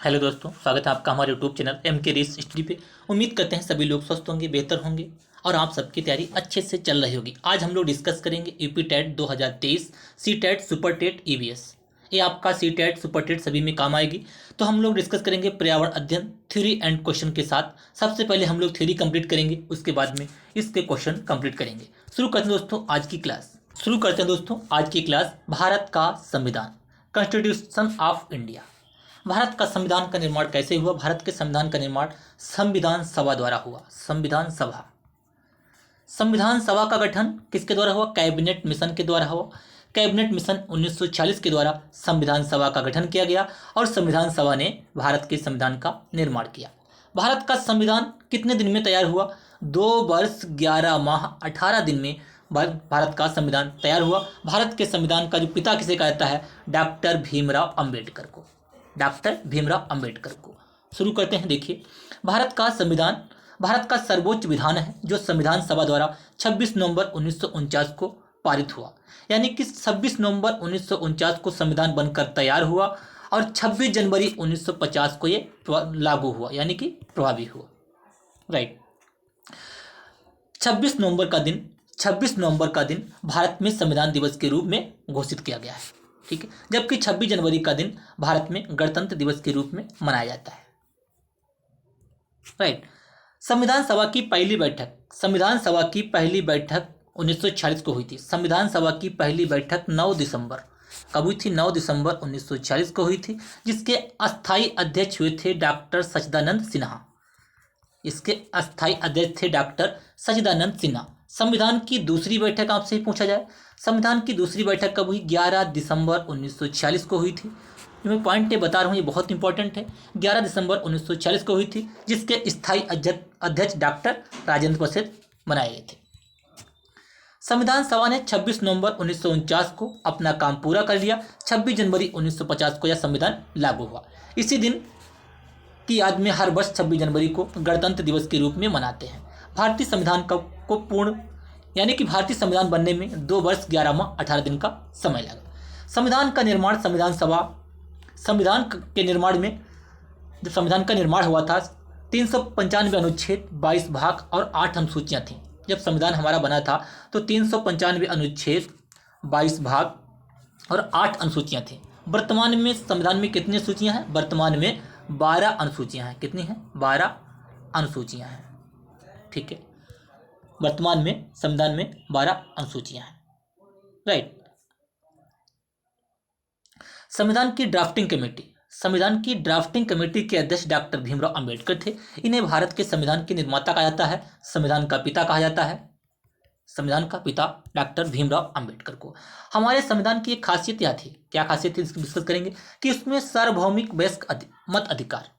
Hello दोस्तों, स्वागत है आपका हमारे यूट्यूब चैनल एम के रेस स्टडी पे। उम्मीद करते हैं सभी लोग स्वस्थ होंगे, बेहतर होंगे और आप सबकी तैयारी अच्छे से चल रही होगी। आज हम लोग डिस्कस करेंगे UP TET 2023, C TET, super TET, EVS. ये आपका सी टेट सुपर टेट सभी में काम आएगी। तो हम लोग डिस्कस करेंगे पर्यावरण अध्ययन थ्योरी एंड क्वेश्चन के साथ। सबसे पहले हम लोग थ्योरी कंप्लीट करेंगे, उसके बाद में इसके क्वेश्चन कंप्लीट करेंगे। शुरू करते हैं दोस्तों आज की क्लास। आज की क्लास भारत का संविधान, कॉन्स्टिट्यूशन ऑफ इंडिया। भारत का संविधान का निर्माण कैसे हुआ? भारत के संविधान का निर्माण संविधान सभा द्वारा हुआ। संविधान सभा का गठन किसके द्वारा हुआ? कैबिनेट मिशन के द्वारा हुआ। कैबिनेट मिशन 1946 के द्वारा संविधान सभा का गठन किया गया और संविधान सभा ने भारत के संविधान का निर्माण किया। भारत का संविधान कितने दिन में तैयार हुआ? 2 वर्ष 11 माह 18 दिन में भारत का संविधान तैयार हुआ। भारत के संविधान का जो पिता किसे कहा जाता है? डॉक्टर भीमराव अंबेडकर को। शुरू करते हैं। देखिए, भारत का संविधान भारत का सर्वोच्च विधान है जो संविधान सभा द्वारा 26 नवंबर 1949 को पारित हुआ। यानी कि 26 नवंबर 1949 को संविधान बनकर तैयार हुआ और 26 जनवरी 1950 को ये लागू हुआ, यानी कि प्रभावी हुआ। राइट। 26 नवंबर का दिन भारत में संविधान दिवस के रूप में घोषित किया गया है। ठीक है, जबकि 26 जनवरी का दिन भारत में गणतंत्र दिवस के रूप में मनाया जाता है। राइट। संविधान सभा की पहली बैठक 1946 को हुई थी। संविधान सभा की पहली बैठक 9 दिसंबर कब हुई थी? 9 दिसंबर 1946 को हुई थी, जिसके अस्थायी अध्यक्ष हुए थे डॉक्टर सच्चिदानंद सिन्हा। संविधान की दूसरी बैठक आपसे पूछा जाए, संविधान की दूसरी बैठक कब हुई? 11 दिसंबर 1946 को हुई थी। जो मैं पॉइंट बता रहा हूँ ये बहुत इंपॉर्टेंट है। 11 दिसंबर 1946 को हुई थी, जिसके स्थायी अध्यक्ष डॉक्टर राजेंद्र प्रसाद बनाए गए थे। संविधान सभा ने 26 नवंबर 1949 को अपना काम पूरा कर लिया। 26 जनवरी 1950 को यह संविधान लागू हुआ। इसी दिन की याद में हर वर्ष 26 जनवरी को गणतंत्र दिवस के रूप में मनाते हैं। भारतीय संविधान को पूर्ण यानी कि भारतीय संविधान बनने में 2 वर्ष 11 माह 18 दिन का समय लगा। संविधान का निर्माण जब संविधान का निर्माण हुआ था, 395 अनुच्छेद, 22 भाग और 8 अनुसूचियां थीं। जब संविधान हमारा बना था तो 395 अनुच्छेद, 22 भाग और 8 अनुसूचियां थीं। वर्तमान में संविधान में कितनी सूचियां हैं? वर्तमान में 12 अनुसूचियां हैं। कितनी हैं? 12 अनुसूचियां हैं। ठीक है, वर्तमान में संविधान में 12 अनुसूचियां हैं। राइट। संविधान की ड्राफ्टिंग कमेटी के अध्यक्ष डॉक्टर भीमराव अंबेडकर थे। इन्हें भारत के संविधान के निर्माता कहा जाता है, संविधान का पिता कहा जाता है। संविधान का पिता डॉक्टर भीमराव अंबेडकर को। हमारे संविधान की एक खासियत यह थी, क्या खासियत थी इसको डिस्कस करेंगे, कि इसमें सार्वभौमिक वयस्क मत अधिकार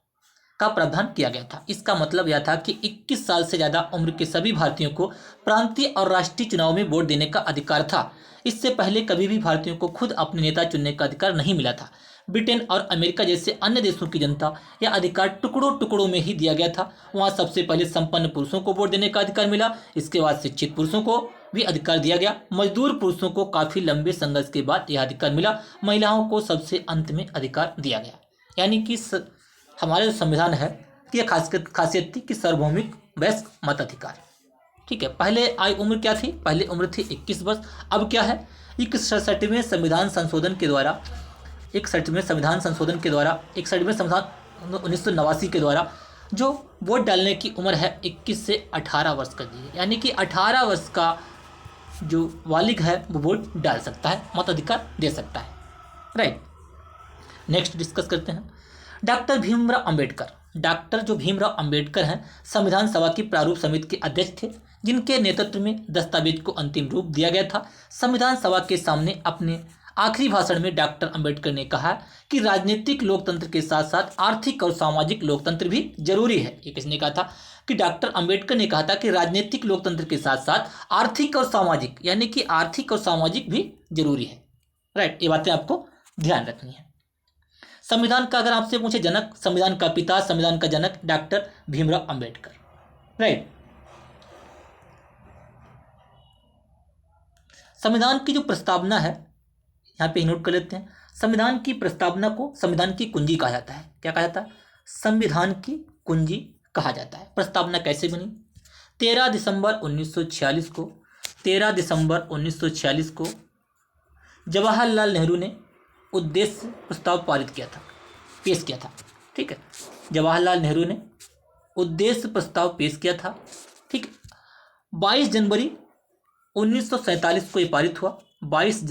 का प्रावधान किया गया था। इसका मतलब यह था कि 21 साल से ज़्यादा उम्र के सभी भारतीयों को प्रांतीय और राष्ट्रीय चुनाव में वोट देने का अधिकार था। इससे पहले कभी भी भारतीयों को खुद अपने नेता चुनने का अधिकार नहीं मिला था। ब्रिटेन और अमेरिका जैसे अन्य देशों की जनता यह अधिकार टुकड़ों टुकड़ों में ही दिया गया था। वहाँ सबसे पहले संपन्न पुरुषों को वोट देने का अधिकार मिला, इसके बाद शिक्षित पुरुषों को भी अधिकार दिया गया। मजदूर पुरुषों को काफ़ी लंबे संघर्ष के बाद यह अधिकार मिला। महिलाओं को सबसे अंत में अधिकार दिया गया। यानी कि हमारा जो संविधान है कि यह खासियत थी कि सार्वभौमिक वयस्क मताधिकार। ठीक है, पहले आयु उम्र क्या थी? पहले उम्र थी 21 वर्ष। अब क्या है? 61वें संविधान संशोधन के द्वारा 1989 के द्वारा जो वोट डालने की उम्र है 21 से 18 वर्ष कर दी है। यानी कि 18 वर्ष का जो बालिग है वो वोट डाल सकता है, मताधिकार दे सकता है। राइट। नेक्स्ट डिस्कस करते हैं डॉक्टर भीमराव अंबेडकर हैं, संविधान सभा की प्रारूप समिति के अध्यक्ष थे, जिनके नेतृत्व में दस्तावेज को अंतिम रूप दिया गया था। संविधान सभा के सामने अपने आखिरी भाषण में डॉक्टर अंबेडकर ने कहा कि राजनीतिक लोकतंत्र के साथ साथ आर्थिक और सामाजिक लोकतंत्र भी जरूरी है। ये किसने कहा था? कि डॉक्टर अंबेडकर ने कहा था कि राजनीतिक लोकतंत्र के साथ साथ आर्थिक और सामाजिक, यानी कि आर्थिक और सामाजिक भी जरूरी है। राइट, ये बातें आपको ध्यान रखनी है। संविधान का अगर आपसे पूछे जनक, संविधान का पिता, संविधान का जनक डॉक्टर भीमराव अंबेडकर। राइट। संविधान की जो प्रस्तावना है यहाँ पे नोट कर लेते हैं। संविधान की प्रस्तावना को संविधान की कुंजी कहा जाता है। क्या कहा जाता है? संविधान की कुंजी कहा जाता है। प्रस्तावना कैसे बनी? 13 दिसंबर 1946 को 13 दिसंबर 1946 को जवाहरलाल नेहरू ने उद्देश्य प्रस्ताव पारित किया था, पेश किया था। ठीक है, जवाहरलाल नेहरू ने उद्देश्य प्रस्ताव पेश किया था। ठीक है, 22 जनवरी 1947 को ये पारित हुआ। 22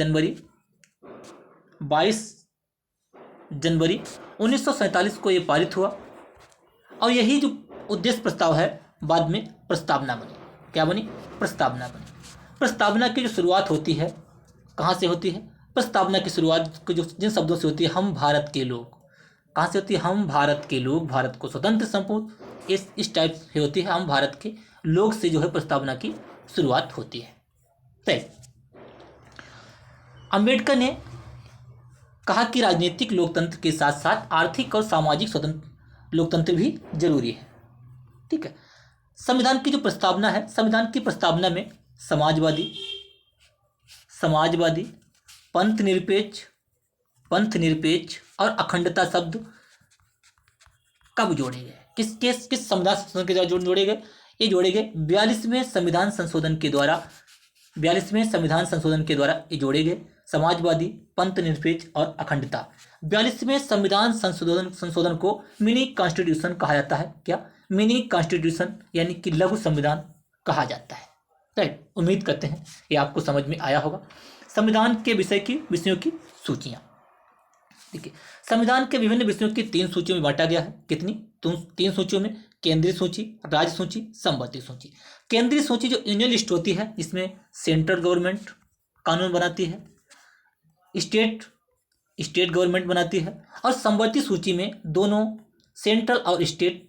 जनवरी 1947 को ये पारित हुआ और यही जो उद्देश्य प्रस्ताव है बाद में प्रस्तावना बनी। क्या बनी? प्रस्तावना बनी। प्रस्तावना की जो शुरुआत होती है कहाँ से होती है? प्रस्तावना की शुरुआत जो जिन शब्दों से होती है, हम भारत के लोग। कहाँ से होती है? हम भारत के लोग, भारत को स्वतंत्र संपूर्ण, इस टाइप से होती है। हम भारत के लोग से जो है प्रस्तावना की शुरुआत होती है। तो अंबेडकर ने कहा कि राजनीतिक लोकतंत्र के साथ साथ आर्थिक और सामाजिक स्वतंत्र लोकतंत्र भी जरूरी है। ठीक है, संविधान की जो प्रस्तावना है, संविधान की प्रस्तावना में समाजवादी, पंथ निरपेक्ष और अखंडता शब्द कब जोड़े गए? किस संविधान संशोधन के द्वारा जोड़े गए? ये जोड़े गए 42वें संविधान संशोधन के द्वारा। 42वें संविधान संशोधन के द्वारा ये जोड़े गए समाजवादी, पंथ निरपेक्ष और अखंडता। 42वें संविधान संशोधन को मिनी कॉन्स्टिट्यूशन कहा जाता है। क्या? मिनी कॉन्स्टिट्यूशन यानी कि लघु संविधान कहा जाता है। राइट, उम्मीद करते हैं ये आपको समझ में आया होगा। संविधान के विषयों की सूचियाँ। ठीक है, संविधान के विभिन्न विषयों की 3 सूचियों में बांटा गया है। कितनी? 3 सूचियों में, केंद्रीय सूची, राज्य सूची, संवर्ती सूची। केंद्रीय सूची जो यूनियन लिस्ट होती है, जिसमें सेंट्रल गवर्नमेंट कानून बनाती है, स्टेट गवर्नमेंट बनाती है, और संवर्ती सूची में दोनों सेंट्रल और स्टेट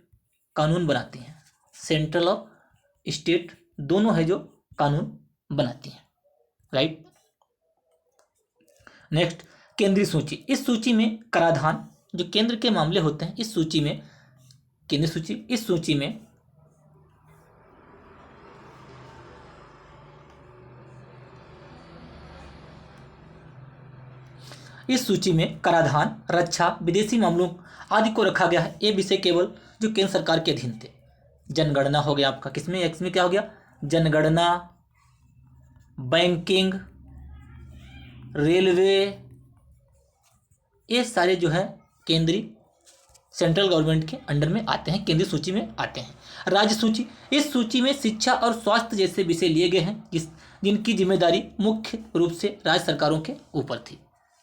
कानून बनाती हैं। सेंट्रल और स्टेट दोनों है जो कानून बनाती हैं। राइट, नेक्स्ट, केंद्रीय सूची। इस सूची में कराधान जो केंद्र के मामले होते हैं, इस सूची में केंद्रीय सूची, इस सूची में कराधान, रक्षा, विदेशी मामलों आदि को रखा गया है। ये विषय केवल जो केंद्र सरकार के अधीन थे। जनगणना हो गया आपका, इसमें क्या हो गया? जनगणना, बैंकिंग, रेलवे, ये सारे जो है केंद्रीय सेंट्रल गवर्नमेंट के अंडर में आते हैं, केंद्रीय सूची में आते हैं। राज्य सूची, इस सूची में शिक्षा और स्वास्थ्य जैसे विषय लिए गए हैं जिनकी जिम्मेदारी मुख्य रूप से राज्य सरकारों के ऊपर थी।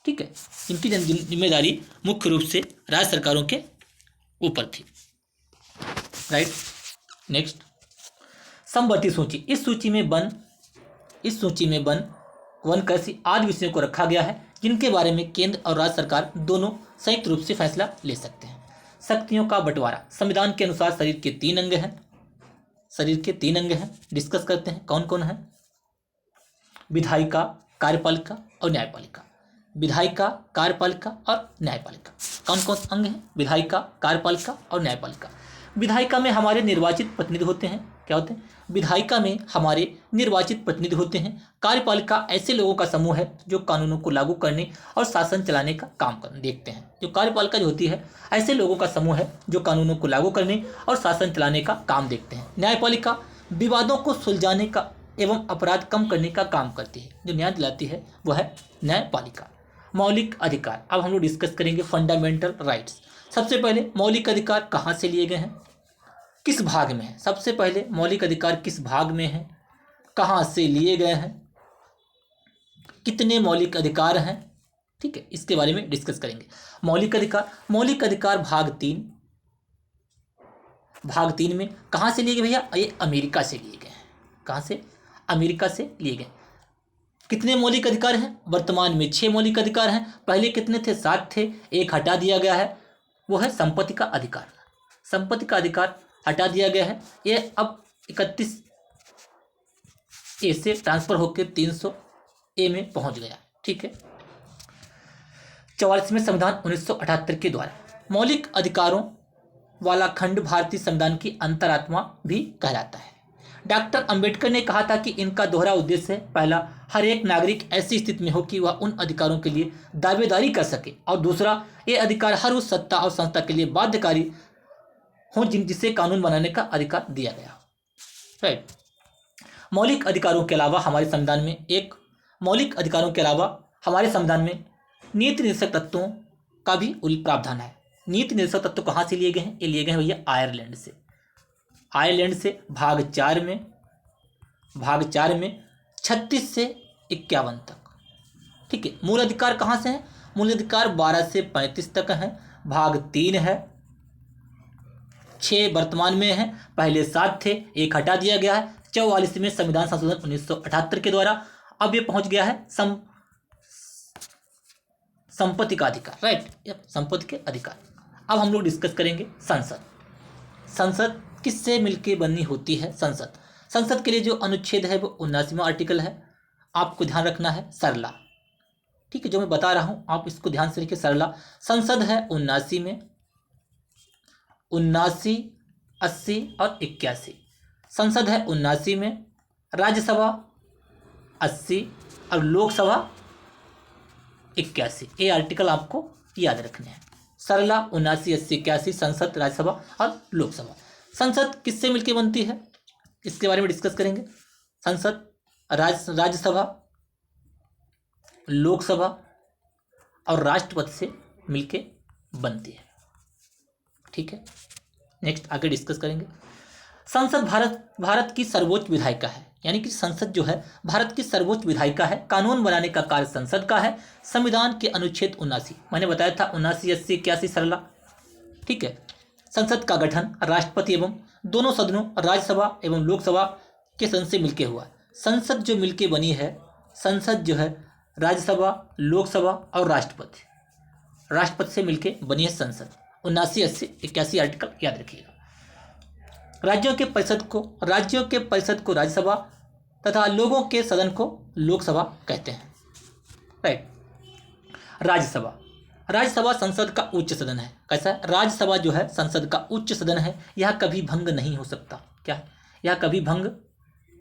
ठीक है, इनकी जिम्मेदारी मुख्य रूप से राज्य सरकारों के ऊपर थी। राइट, नेक्स्ट, संवर्ती सूची। इस सूची में वन कृषि आदि विषयों को रखा गया है जिनके बारे में केंद्र और राज्य सरकार दोनों संयुक्त रूप से फैसला ले सकते हैं। शक्तियों का बंटवारा। संविधान के अनुसार शरीर के 3 अंग हैं। डिस्कस करते हैं कौन कौन है। विधायिका, कार्यपालिका और न्यायपालिका। विधायिका, कार्यपालिका और न्यायपालिका। कौन कौन अंग हैं? विधायिका, कार्यपालिका और न्यायपालिका। विधायिका में हमारे निर्वाचित प्रतिनिधि होते हैं। क्या होते हैं? विधायिका में हमारे निर्वाचित प्रतिनिधि होते हैं। कार्यपालिका ऐसे लोगों का समूह है जो कानूनों को लागू करने और शासन चलाने का काम देखते हैं। जो कार्यपालिका जो होती है, ऐसे लोगों का समूह है जो कानूनों को लागू करने और शासन चलाने का काम देखते हैं। न्यायपालिका विवादों को सुलझाने का एवं अपराध कम करने का काम करती है। जो न्याय दिलाती है वह है न्यायपालिका। मौलिक अधिकार, अब हम लोग डिस्कस करेंगे फंडामेंटल राइट्स। सबसे पहले मौलिक अधिकार कहाँ से लिए गए हैं, किस भाग में है? सबसे पहले मौलिक अधिकार किस भाग में है, कहाँ से लिए गए हैं, कितने मौलिक अधिकार हैं? ठीक है, इसके बारे में डिस्कस करेंगे। मौलिक अधिकार भाग 3 में कहाँ से लिए गए भैया? ये अमेरिका से लिए गए हैं। कहाँ से? अमेरिका से लिए गए। कितने मौलिक अधिकार हैं? वर्तमान में 6 मौलिक अधिकार हैं। पहले कितने थे? 7 थे, एक हटा दिया गया है, वो है संपत्ति का अधिकार। संपत्ति का अधिकार हटा दिया गया है। ये अब 31A से ट्रांसफर होकर 300A में पहुंच गया। ठीक है, 44वें संविधान 1978 के द्वारा मौलिक अधिकारों वाला खंड भारतीय संविधान की अंतरात्मा भी कहलाता है। डॉक्टर अंबेडकर ने कहा था कि इनका दोहरा उद्देश्य है, पहला, हर एक नागरिक ऐसी स्थिति में हो कि वह उन अधिकारों के लिए दावेदारी कर सके, और दूसरा, ये अधिकार हर उस सत्ता और संस्था के लिए बाध्यकारी हो जिसे कानून बनाने का अधिकार दिया गया। राइट। मौलिक अधिकारों के अलावा हमारे संविधान में नीति निर्देशक तत्वों का भी प्रावधान है। नीति निर्देशक तत्व कहाँ से लिए गए हैं? ये लिए गए हैं भैया आयरलैंड से। भाग 4 में 36 से 51 तक। ठीक है। मूल अधिकार कहाँ से हैं? मूल अधिकार 12 से 35 तक हैं। भाग 3 है, 6 वर्तमान में है, पहले 7 थे, 1 हटा दिया गया है। 44 में संविधान संशोधन 1978 के द्वारा अब ये पहुंच गया है संपत्ति का अधिकार। राइट, संपत्ति के अधिकार। अब हम लोग डिस्कस करेंगे संसद किससे मिलके बननी होती है? संसद के लिए जो अनुच्छेद है वो 79वां आर्टिकल है। आपको ध्यान रखना है सरला। ठीक है, जो मैं बता रहा हूं आप इसको ध्यान से रखिए। सरला संसद है 79 में, 79, 80 और 81। संसद है 79 में, राज्यसभा 80 और लोकसभा 81। ये आर्टिकल आपको याद रखने हैं। सरला 79, 80, 81, संसद, राज्यसभा और लोकसभा। संसद किससे मिलकर बनती है इसके बारे में डिस्कस करेंगे। संसद राज्यसभा, लोकसभा और राष्ट्रपति से मिलकर बनती है। ठीक है, नेक्स्ट आगे डिस्कस करेंगे। संसद भारत की सर्वोच्च विधायिका है, यानी कि संसद जो है भारत की सर्वोच्च विधायिका है। कानून बनाने का कार्य संसद का है। संविधान के अनुच्छेद 79 मैंने बताया था, 79, 80, 81 सरला। ठीक है। संसद का गठन राष्ट्रपति एवं दोनों सदनों राज्यसभा एवं लोकसभा के सदन से मिलकर हुआ। संसद जो मिलकर बनी है, संसद जो है राज्यसभा, लोकसभा और राष्ट्रपति से मिलकर बनी है संसद। 79, 80, 81 आर्टिकल याद रखिएगा। राज्यों के परिषद को राज्यसभा तथा लोगों के सदन को लोकसभा कहते हैं। राइट। राज्यसभा संसद का उच्च सदन है। कैसा है? राज्यसभा जो है संसद का उच्च सदन है। यह कभी भंग नहीं हो सकता। क्या है? यह कभी भंग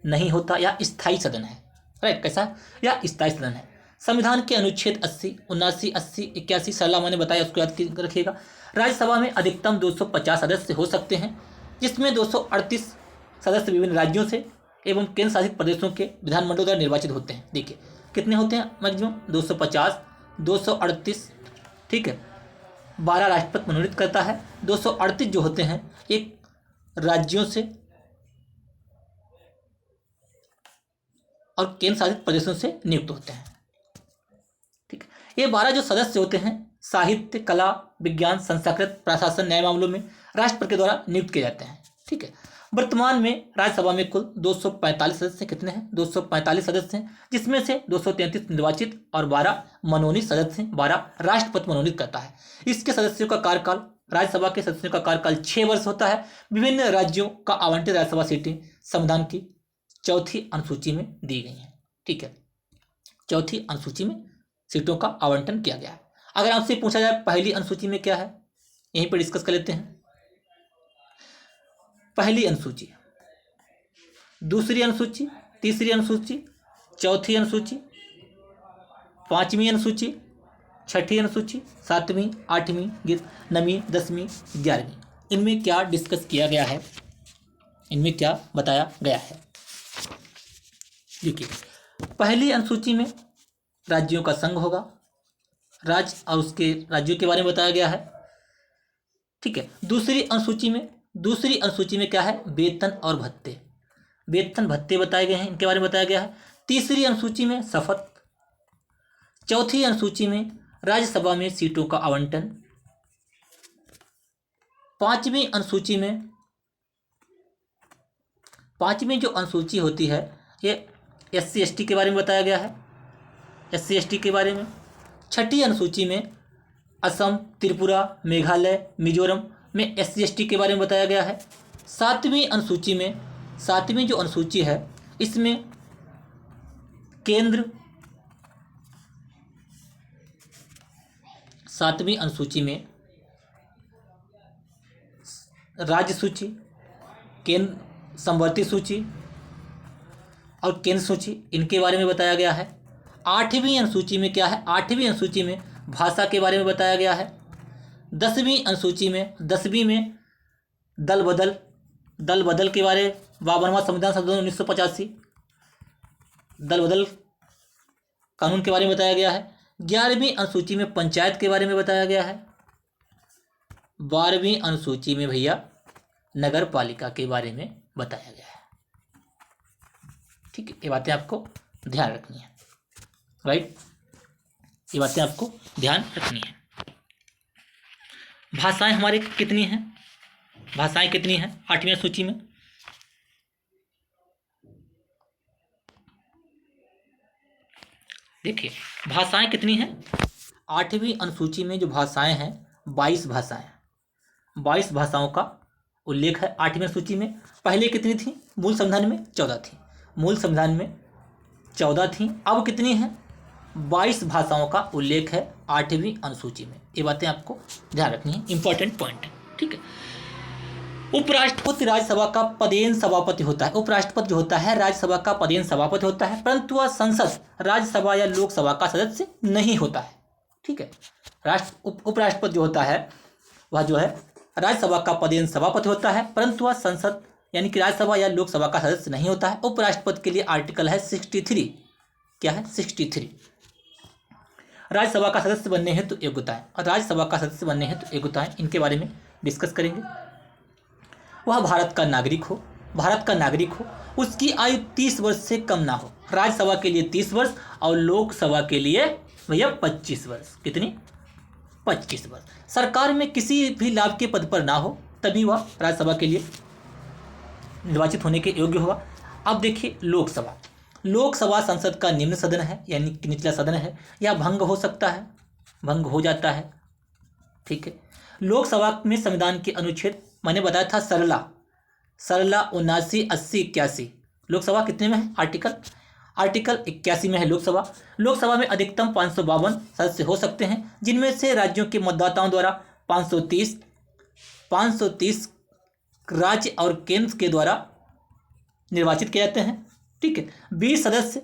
नहीं होता। यह स्थायी सदन है। राइट। कैसा है? यह स्थायी सदन है। संविधान के अनुच्छेद 80, 79, 80, 81 सरला मैंने बताया, उसको याद रखिएगा। राज्यसभा में अधिकतम 250 सदस्य हो सकते हैं, जिसमें 238 सदस्य विभिन्न राज्यों से एवं केंद्र शासित प्रदेशों के विधानमंडलों द्वारा निर्वाचित होते हैं। देखिए कितने होते हैं मैक्सिमम? 250, 238। ठीक है। 12 राष्ट्रपति मनोनीत करता है। 238 जो होते हैं एक राज्यों से और केंद्र शासित प्रदेशों से नियुक्त होते हैं। ठीक है। ये 12 जो सदस्य होते हैं साहित्य, कला, विज्ञान, संस्कृत, प्रशासन, न्याय मामलों में राष्ट्रपति के द्वारा नियुक्त किए जाते हैं। ठीक है। वर्तमान में राज्यसभा में कुल 245 सदस्य कितने हैं? 245 सदस्य हैं, जिसमें से 233 निर्वाचित और 12 मनोनीत सदस्य हैं। 12 राष्ट्रपति मनोनीत करता है। इसके सदस्यों का कार्यकाल, राज्यसभा के सदस्यों का कार्यकाल 6 वर्ष होता है। विभिन्न राज्यों का आवंटित राज्यसभा सीटें संविधान की 4थी अनुसूची में दी गई हैं। ठीक है, 4थी अनुसूची में सीटों का आवंटन किया गया है। अगर आपसे पूछा जाए पहली अनुसूची में क्या है, यहीं पर डिस्कस कर लेते हैं। पहली अनुसूची, दूसरी अनुसूची, तीसरी अनुसूची, चौथी अनुसूची, 5वीं अनुसूची, 6ठी अनुसूची, 7वीं, 8वीं, 9वीं, 10वीं, 11वीं। इनमें क्या डिस्कस किया गया है, इनमें क्या बताया गया है? देखिए, पहली अनुसूची में राज्यों का संघ होगा, राज्य और उसके राज्यों के बारे में बताया गया है। ठीक है। दूसरी अनुसूची में क्या है? वेतन और भत्ते, वेतन भत्ते बताए गए हैं, इनके बारे में बताया गया है। तीसरी अनुसूची में शपथ। चौथी अनुसूची में राज्यसभा में सीटों का आवंटन। 5वीं अनुसूची में, 5वीं जो अनुसूची होती है ये SC ST के बारे में बताया गया है, SC ST के बारे में। 6ठी अनुसूची में असम, त्रिपुरा, मेघालय, मिजोरम में SC ST के बारे में बताया गया है। 7वीं अनुसूची में, 7वीं जो अनुसूची है इसमें केंद्र, 7वीं अनुसूची में राज्य सूची, केंद्र समवर्ती सूची, और केंद्र सूची, इनके बारे में बताया गया है। 8वीं अनुसूची में क्या है, 8वीं अनुसूची में भाषा के बारे में बताया गया है। 10वीं अनुसूची में, 10वीं में दल बदल के बारे, 52वां संविधान संशोधन 1985 दल बदल कानून के बारे में बताया गया है। 11वीं अनुसूची में पंचायत के बारे में बताया गया है। 12वीं अनुसूची में भैया नगर पालिका के बारे में बताया गया है। ठीक है, ये बातें आपको ध्यान रखनी है, राइट, ये बातें आपको ध्यान रखनी है। भाषाएं हमारे कितनी हैं, भाषाएं कितनी हैं 8वीं अनुसूची में? देखिए भाषाएं कितनी हैं 8वीं अनुसूची में, जो भाषाएं हैं 22 भाषाएं, 22 भाषाओं का उल्लेख है 8वीं अनुसूची में। पहले कितनी थी, मूल संविधान में 14 थी, मूल संविधान में 14 थी, अब कितनी है 22 भाषाओं का उल्लेख है 8वीं अनुसूची में। ये बातें आपको ध्यान रखनी है, इंपॉर्टेंट पॉइंट है। ठीक है, उपराष्ट्रपति राज्यसभा का पदेन सभापति होता है। उपराष्ट्रपति जो होता है राज्यसभा का पदेन सभापति होता है, परंतु वह संसद, राज्यसभा या लोकसभा का सदस्य नहीं होता है। ठीक है, उपराष्ट्रपति जो होता है वह जो है राज्यसभा का पदेन सभापति होता है, परंतु वह संसद यानी कि राज्यसभा या लोकसभा का सदस्य नहीं होता है। उपराष्ट्रपति के लिए आर्टिकल है 63, क्या है 63, राज्यसभा का सदस्य बनने हेतु योग्यताएं, और राज्यसभा का सदस्य बनने हेतु योग्यताएं, इनके बारे में डिस्कस करेंगे। वह भारत का नागरिक हो, उसकी आयु 30 वर्ष से कम ना हो। राज्यसभा के लिए 30 वर्ष और लोकसभा के लिए भैया 25 वर्ष। कितनी, 25 वर्ष। सरकार में किसी भी लाभ के पद पर ना हो, तभी वह राज्यसभा के लिए निर्वाचित होने के योग्य हुआ। अब देखिए लोकसभा संसद का निम्न सदन है, यानी कि निचला सदन है, या भंग हो सकता है, भंग हो जाता है। ठीक है, लोकसभा में संविधान के अनुच्छेद मैंने बताया था सरला 79, 80, 81। लोकसभा कितने में है, आर्टिकल 81 में है लोकसभा में अधिकतम 552 सदस्य हो सकते हैं, जिनमें से राज्यों के मतदाताओं द्वारा 530 राज्य और केंद्र के द्वारा निर्वाचित किए जाते हैं। ठीक है, 20 सदस्य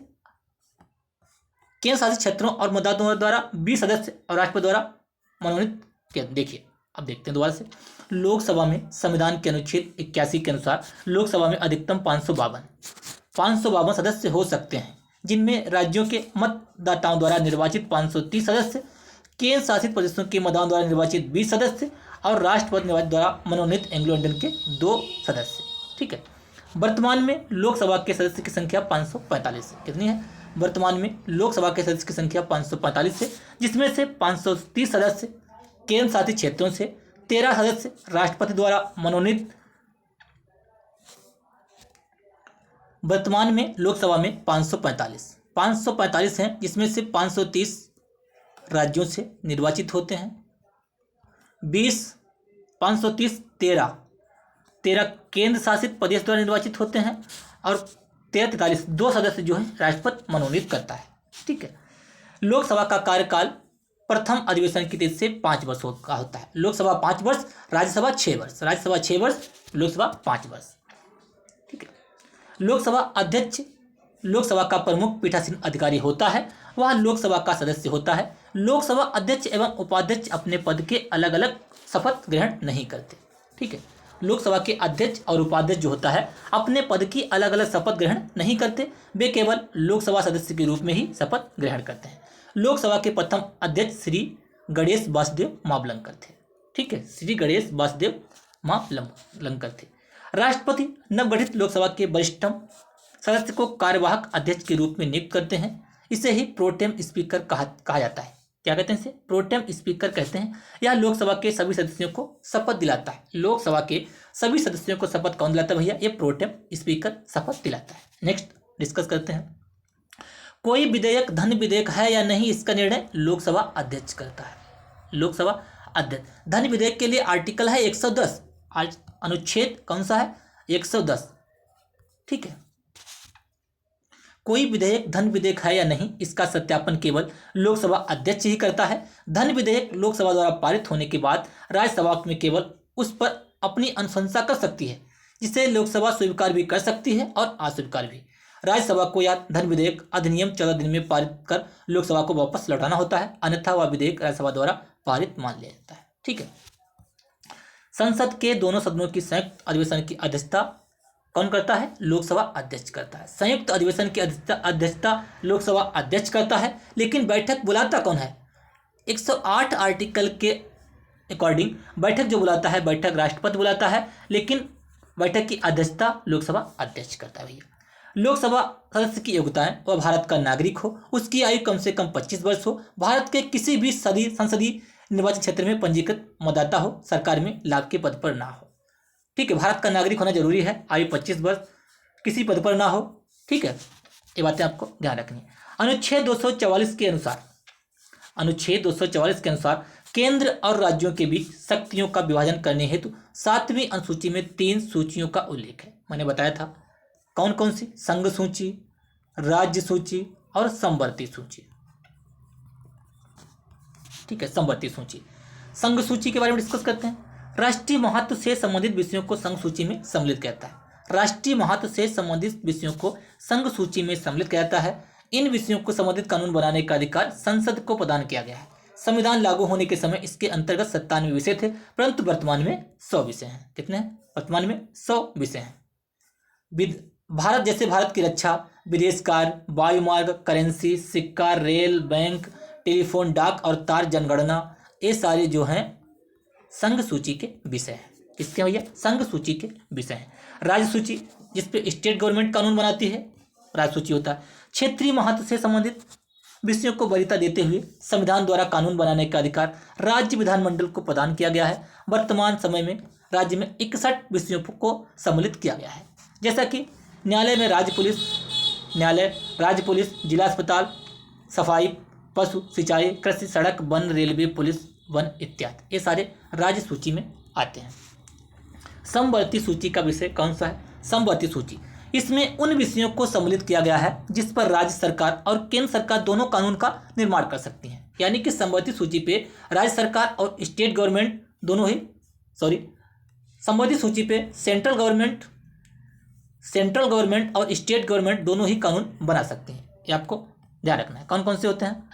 केंद्र शासित क्षेत्रों और मतदाताओं द्वारा, 20 सदस्य और राष्ट्रपति द्वारा मनोनीत किया। देखिए अब देखते हैं दोबारा से, लोकसभा में संविधान के अनुच्छेद 81 के अनुसार लोकसभा में अधिकतम 552 सदस्य हो सकते हैं, जिनमें राज्यों के मतदाताओं द्वारा निर्वाचित 530 सदस्य, केंद्र शासित प्रदेशों के मतदाताओं द्वारा निर्वाचित 20 सदस्य और राष्ट्रपति निर्वाचित द्वारा मनोनीत एंग्लो इंडियन के 2 सदस्य। ठीक है, वर्तमान में लोकसभा के सदस्य की संख्या 545 है। कितनी है, वर्तमान में लोकसभा के सदस्य की संख्या 545 है, जिसमें से 530 सदस्य केंद्र शासित क्षेत्रों से, 13 सदस्य राष्ट्रपति द्वारा मनोनीत। वर्तमान में लोकसभा में 545 हैं, जिसमें से 530 राज्यों से निर्वाचित होते हैं, 13 केंद्र शासित प्रदेश द्वारा निर्वाचित होते हैं, और 43 2 सदस्य जो है राष्ट्रपति मनोनीत करता है। ठीक है, लोकसभा का कार्यकाल प्रथम अधिवेशन की तिथि से 5 वर्ष का होता है। लोकसभा 5 वर्ष, राज्यसभा 6 वर्ष, लोकसभा 5 वर्ष। ठीक है, लोकसभा अध्यक्ष लोकसभा का प्रमुख पीठासीन अधिकारी होता है, वह लोकसभा का सदस्य होता है। लोकसभा अध्यक्ष एवं उपाध्यक्ष अपने पद के अलग अलग शपथ ग्रहण नहीं करते। ठीक है, लोकसभा के अध्यक्ष और उपाध्यक्ष जो होता है अपने पद की अलग अलग शपथ ग्रहण नहीं करते, वे केवल लोकसभा सदस्य के रूप में ही शपथ ग्रहण करते हैं। लोकसभा के प्रथम अध्यक्ष श्री गणेश वासुदेव मावलंकर थे। ठीक है, श्री गणेश वासुदेव मावलंकर थे। राष्ट्रपति नवगठित लोकसभा के वरिष्ठतम सदस्य को कार्यवाहक अध्यक्ष के रूप में नियुक्त करते हैं। इसे ही प्रोटेम स्पीकर कहा जाता है। क्या कहते हैं इसे, प्रोटेम स्पीकर कहते हैं। यह लोकसभा के सभी सदस्यों को शपथ दिलाता है। लोकसभा के सभी सदस्यों को शपथ कौन दिलाता है भैया, ये प्रोटेम स्पीकर शपथ दिलाता है। नेक्स्ट डिस्कस करते हैं, कोई विधेयक धन विधेयक है या नहीं, इसका निर्णय लोकसभा अध्यक्ष करता है। लोकसभा अध्यक्ष, धन विधेयक के लिए आर्टिकल है 110, अनुच्छेद कौन सा है 110। ठीक है, कोई विधेयक धन विधेयक है या नहीं, इसका सत्यापन केवल लोकसभा अध्यक्ष ही करता है। धन विधेयक लोकसभा द्वारा पारित होने के बाद राज्यसभा में केवल उस पर अपनी अनुशंसा कर सकती है, जिसे लोकसभा स्वीकार भी कर सकती है और अस्वीकार भी। राज्यसभा को या धन विधेयक अधिनियम 14 दिन में पारित कर लोकसभा को वापस लौटाना होता है, अन्यथा वह विधेयक राज्यसभा द्वारा पारित मान लिया जाता है। ठीक है। संसद के दोनों सदनों की संयुक्त अधिवेशन की अध्यक्षता कौन करता है? लोकसभा अध्यक्ष करता है। संयुक्त अधिवेशन की अध्यक्षता लोकसभा अध्यक्ष करता है, लेकिन बैठक बुलाता कौन है? 108 आर्टिकल के अकॉर्डिंग बैठक जो बुलाता है, बैठक राष्ट्रपति बुलाता है, लेकिन बैठक की अध्यक्षता लोकसभा अध्यक्ष करता है। भैया लोकसभा सदस्य की योग्यताएं: वह भारत का नागरिक हो, उसकी आयु कम से कम 25 वर्ष हो, भारत के किसी भी संसदीय निर्वाचन क्षेत्र में पंजीकृत मतदाता हो, सरकार में लाभ के पद पर ना हो। ठीक है, भारत का नागरिक होना जरूरी है, आयु 25 वर्ष, किसी पद पर ना हो। ठीक है, ये बातें आपको ध्यान रखनी है। अनुच्छेद 244 के अनुसार केंद्र और राज्यों के बीच शक्तियों का विभाजन करने हेतु 7वीं अनुसूची में 3 सूचियों का उल्लेख है। मैंने बताया था कौन कौन सी? संघ सूची, राज्य सूची और समवर्ती सूची। ठीक है, समवर्ती सूची। संघ सूची के बारे में डिस्कस करते हैं। राष्ट्रीय महत्व से संबंधित विषयों को संघ सूची में सम्मिलित किया जाता है। राष्ट्रीय महत्व से संबंधित विषयों को संघ सूची में सम्मिलित किया जाता है। इन विषयों को संबंधित कानून बनाने का अधिकार संसद को प्रदान किया गया है। संविधान लागू होने के समय इसके अंतर्गत 97 विषय थे, परंतु वर्तमान में 100 विषय हैं। कितने हैं? वर्तमान में 100 विषय हैं। भारत जैसे भारत की रक्षा, विदेश कार्य, वायुमार्ग, करेंसी, सिक्का, रेल, बैंक, टेलीफोन, डाक और तार जनगणना, ये सारे जो हैं संघ सूची के विषय हैं। किसके भैया? संघ सूची के विषय हैं। राज्य सूची, जिसपे स्टेट गवर्नमेंट कानून बनाती है, राज्य सूची होता है। क्षेत्रीय महत्व से संबंधित विषयों को वरीयता देते हुए संविधान द्वारा कानून बनाने का अधिकार राज्य विधानमंडल को प्रदान किया गया है। वर्तमान समय में राज्य में 61 विषयों को सम्मिलित किया गया है, जैसा कि न्यायालय में राज्य पुलिस, जिला अस्पताल, सफाई, पशु, सिंचाई, कृषि, सड़क, वन, रेलवे, पुलिस, वन इत्यादि, ये सारे राज्य सूची में आते हैं। समवर्ती सूची का विषय कौन सा है? समवर्ती सूची, इसमें उन विषयों को सम्मिलित किया गया है जिस पर राज्य सरकार और केंद्र सरकार दोनों कानून का निर्माण कर सकती हैं। यानी कि समवर्ती सूची पे राज्य सरकार और स्टेट गवर्नमेंट दोनों ही समवर्ती सूची पे सेंट्रल गवर्नमेंट और स्टेट गवर्नमेंट दोनों ही कानून बना सकते हैं। ये आपको ध्यान रखना है। कौन कौन से होते हैं?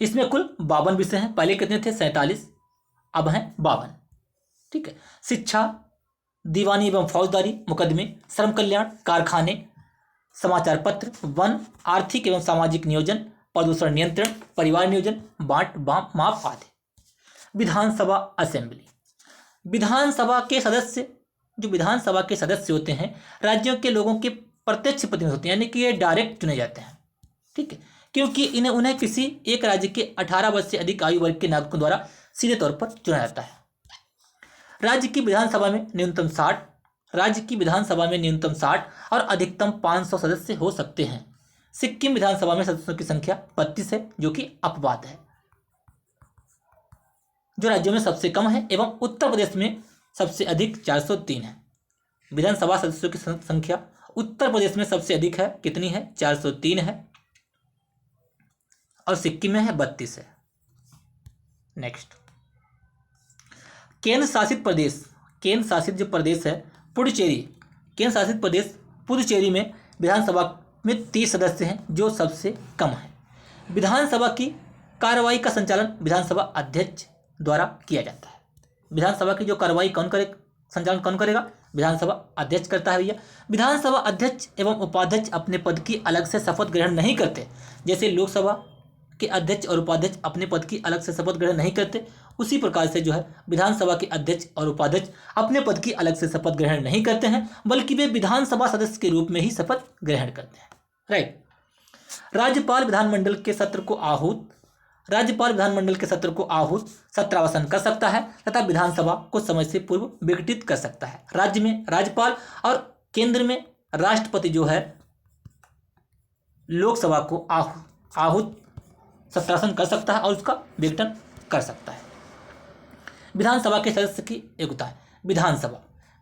इसमें कुल 52 विषय हैं। पहले कितने थे? 47, अब हैं 52। ठीक है। शिक्षा, दीवानी एवं फौजदारी मुकदमे, श्रम कल्याण, कारखाने, समाचार पत्र, वन, आर्थिक एवं सामाजिक नियोजन, प्रदूषण नियंत्रण, परिवार नियोजन, बांट माप आदि। विधानसभा असेंबली, विधानसभा के सदस्य होते हैं राज्यों के लोगों के प्रत्यक्ष प्रतिनिधि होते हैं, यानी कि ये डायरेक्ट चुने जाते हैं। ठीक है, क्योंकि उन्हें किसी एक राज्य के 18 वर्ष से अधिक आयु वर्ग के नागरिकों द्वारा सीधे तौर पर चुना जाता है। राज्य की विधानसभा में न्यूनतम 60 और अधिकतम 500 सदस्य हो सकते हैं। सिक्किम विधानसभा में सदस्यों की संख्या 32 है, जो कि अपवाद है, जो राज्यों में सबसे कम है, एवं उत्तर प्रदेश में सबसे अधिक 403 है। विधानसभा सदस्यों की संख्या उत्तर प्रदेश में सबसे अधिक है, कितनी है? 403 है, और सिक्किम में है 32 है। नेक्स्ट, केंद्र शासित जो प्रदेश है पुडुचेरी, केंद्र शासित प्रदेश पुडुचेरी में विधानसभा में 30 सदस्य हैं, जो सबसे कम है। विधानसभा की कार्रवाई का संचालन विधानसभा अध्यक्ष द्वारा किया जाता है। विधानसभा की जो कार्रवाई संचालन कौन करेगा? विधानसभा अध्यक्ष करता है। भैया विधानसभा अध्यक्ष एवं उपाध्यक्ष अपने पद की अलग से शपथ ग्रहण नहीं करते। जैसे लोकसभा के अध्यक्ष और उपाध्यक्ष अपने पद की अलग से शपथ ग्रहण नहीं करते, उसी प्रकार से जो है विधानसभा के अध्यक्ष और उपाध्यक्ष अपने पद की अलग से शपथ ग्रहण नहीं करते हैं, बल्कि वे विधानसभा सदस्य के रूप में ही शपथ ग्रहण करते हैं। राइट। राज्यपाल विधानमंडल के सत्र को आहूत सत्रावसान कर सकता है तथा विधानसभा को समय से पूर्व विघटित कर सकता है। राज्य में राज्यपाल और केंद्र में राष्ट्रपति जो है लोकसभा को आहूत सत्रासन कर सकता है और उसका विघटन कर सकता है। विधानसभा के सदस्य की योग्यता है।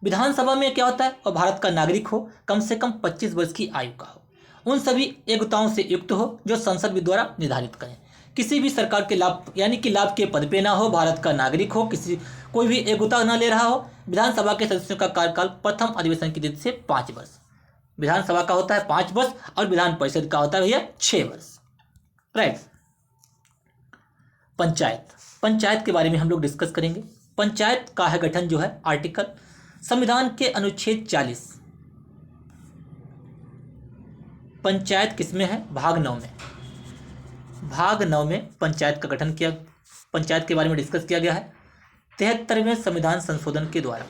विधानसभा में क्या होता है? और भारत का नागरिक हो, कम से कम 25 वर्ष की आयु का हो, उन सभी योग्यताओं से युक्त हो जो संसद द्वारा निर्धारित करें, किसी भी सरकार के लाभ यानी कि लाभ के पद पे ना हो, भारत का नागरिक हो, कोई भी योग्यता ना ले रहा हो। विधानसभा के सदस्यों का कार्यकाल प्रथम अधिवेशन की तिथि से 5 वर्ष। विधानसभा का होता है 5 वर्ष और विधान परिषद का होता है भैया 6 वर्ष। राइट। पंचायत के बारे में हम लोग डिस्कस करेंगे। पंचायत का है गठन जो है आर्टिकल संविधान के अनुच्छेद 40। पंचायत किसमें है? भाग 9 में। भाग 9 में पंचायत का गठन किया, पंचायत के बारे में डिस्कस किया गया है 73वें संविधान संशोधन के द्वारा।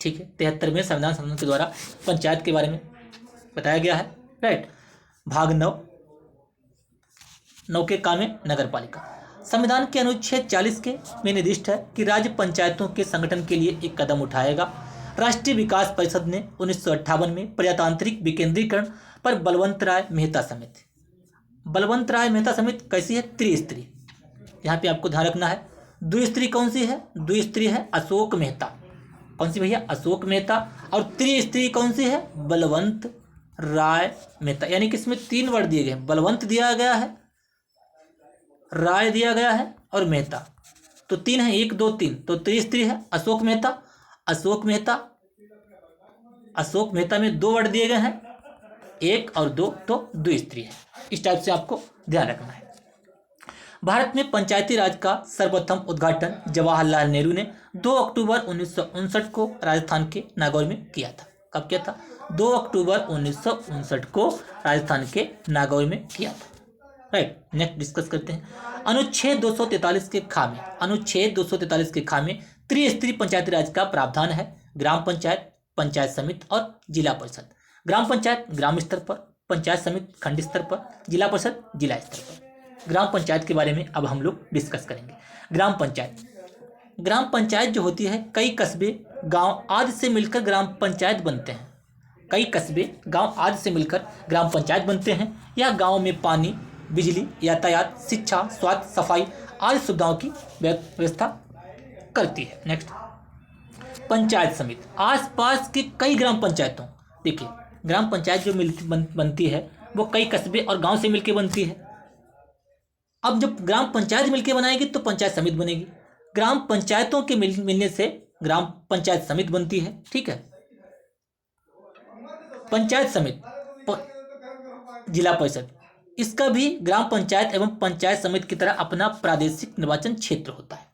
ठीक है, 73वें संविधान संशोधन के द्वारा पंचायत के बारे में बताया गया है। राइट। भाग 9 के काम में नगर पालिका। संविधान के अनुच्छेद 40 के में निर्दिष्ट है कि राज्य पंचायतों के संगठन के लिए एक कदम उठाएगा। राष्ट्रीय विकास परिषद ने 1958 में प्रजातांत्रिक विकेंद्रीकरण पर बलवंत राय मेहता समिति। बलवंत राय मेहता समिति कैसी है? त्रिस्तरीय। यहाँ पे आपको ध्यान रखना है। द्विस्तरीय कौन सी है? द्विस्तरीय है अशोक मेहता। कौन सी भैया? अशोक मेहता। और त्रिस्तरीय कौन सी है? बलवंत राय मेहता। यानी कि इसमें 3 वर्ड दिए गए, बलवंत दिया गया है, राय दिया गया है और मेहता। तो 3 है, 1 2 3। तो त्रिस्तरीय है अशोक मेहता। अशोक मेहता में 2 वर्ड दिए गए हैं, 1 और 2, तो द्विस्तरीय है। इस टाइप से आपको ध्यान रखना है। भारत में पंचायती राज का सर्वप्रथम उद्घाटन जवाहरलाल नेहरू ने 2 अक्टूबर 1959 को राजस्थान के नागौर में किया था। कब किया था? 2 अक्टूबर 1959 को राजस्थान के नागौर में किया था। राइट। नेक्स्ट डिस्कस करते हैं अनुच्छेद 243 के खामे। अनुच्छेद 243 के खामे त्रिस्तरीय पंचायती राज का प्रावधान है। ग्राम पंचायत, पंचायत समिति और जिला परिषद। ग्राम पंचायत ग्राम स्तर पर, पंचायत समिति खंड स्तर पर, जिला परिषद जिला स्तर पर। ग्राम पंचायत के बारे में अब हम लोग डिस्कस करेंगे। ग्राम पंचायत जो होती है, कई कस्बे गांव आदि से मिलकर ग्राम पंचायत बनते हैं। कई कस्बे गांव आदि से मिलकर ग्राम पंचायत बनते हैं। यह गांव में पानी, बिजली, यातायात, शिक्षा, स्वास्थ्य, सफाई आदि सुविधाओं की व्यवस्था करती है। नेक्स्ट, पंचायत समिति। आसपास के कई ग्राम पंचायतों, देखिए ग्राम पंचायत जो बनती है वो कई कस्बे और गांव से मिलकर बनती है। अब जब ग्राम पंचायत मिलकर बनाएगी तो पंचायत समिति बनेगी। ग्राम पंचायतों के मिलने से ग्राम पंचायत समिति बनती है। ठीक है। पंचायत समिति, जिला परिषद, इसका भी ग्राम पंचायत एवं पंचायत समिति की तरह अपना प्रादेशिक निर्वाचन क्षेत्र होता है।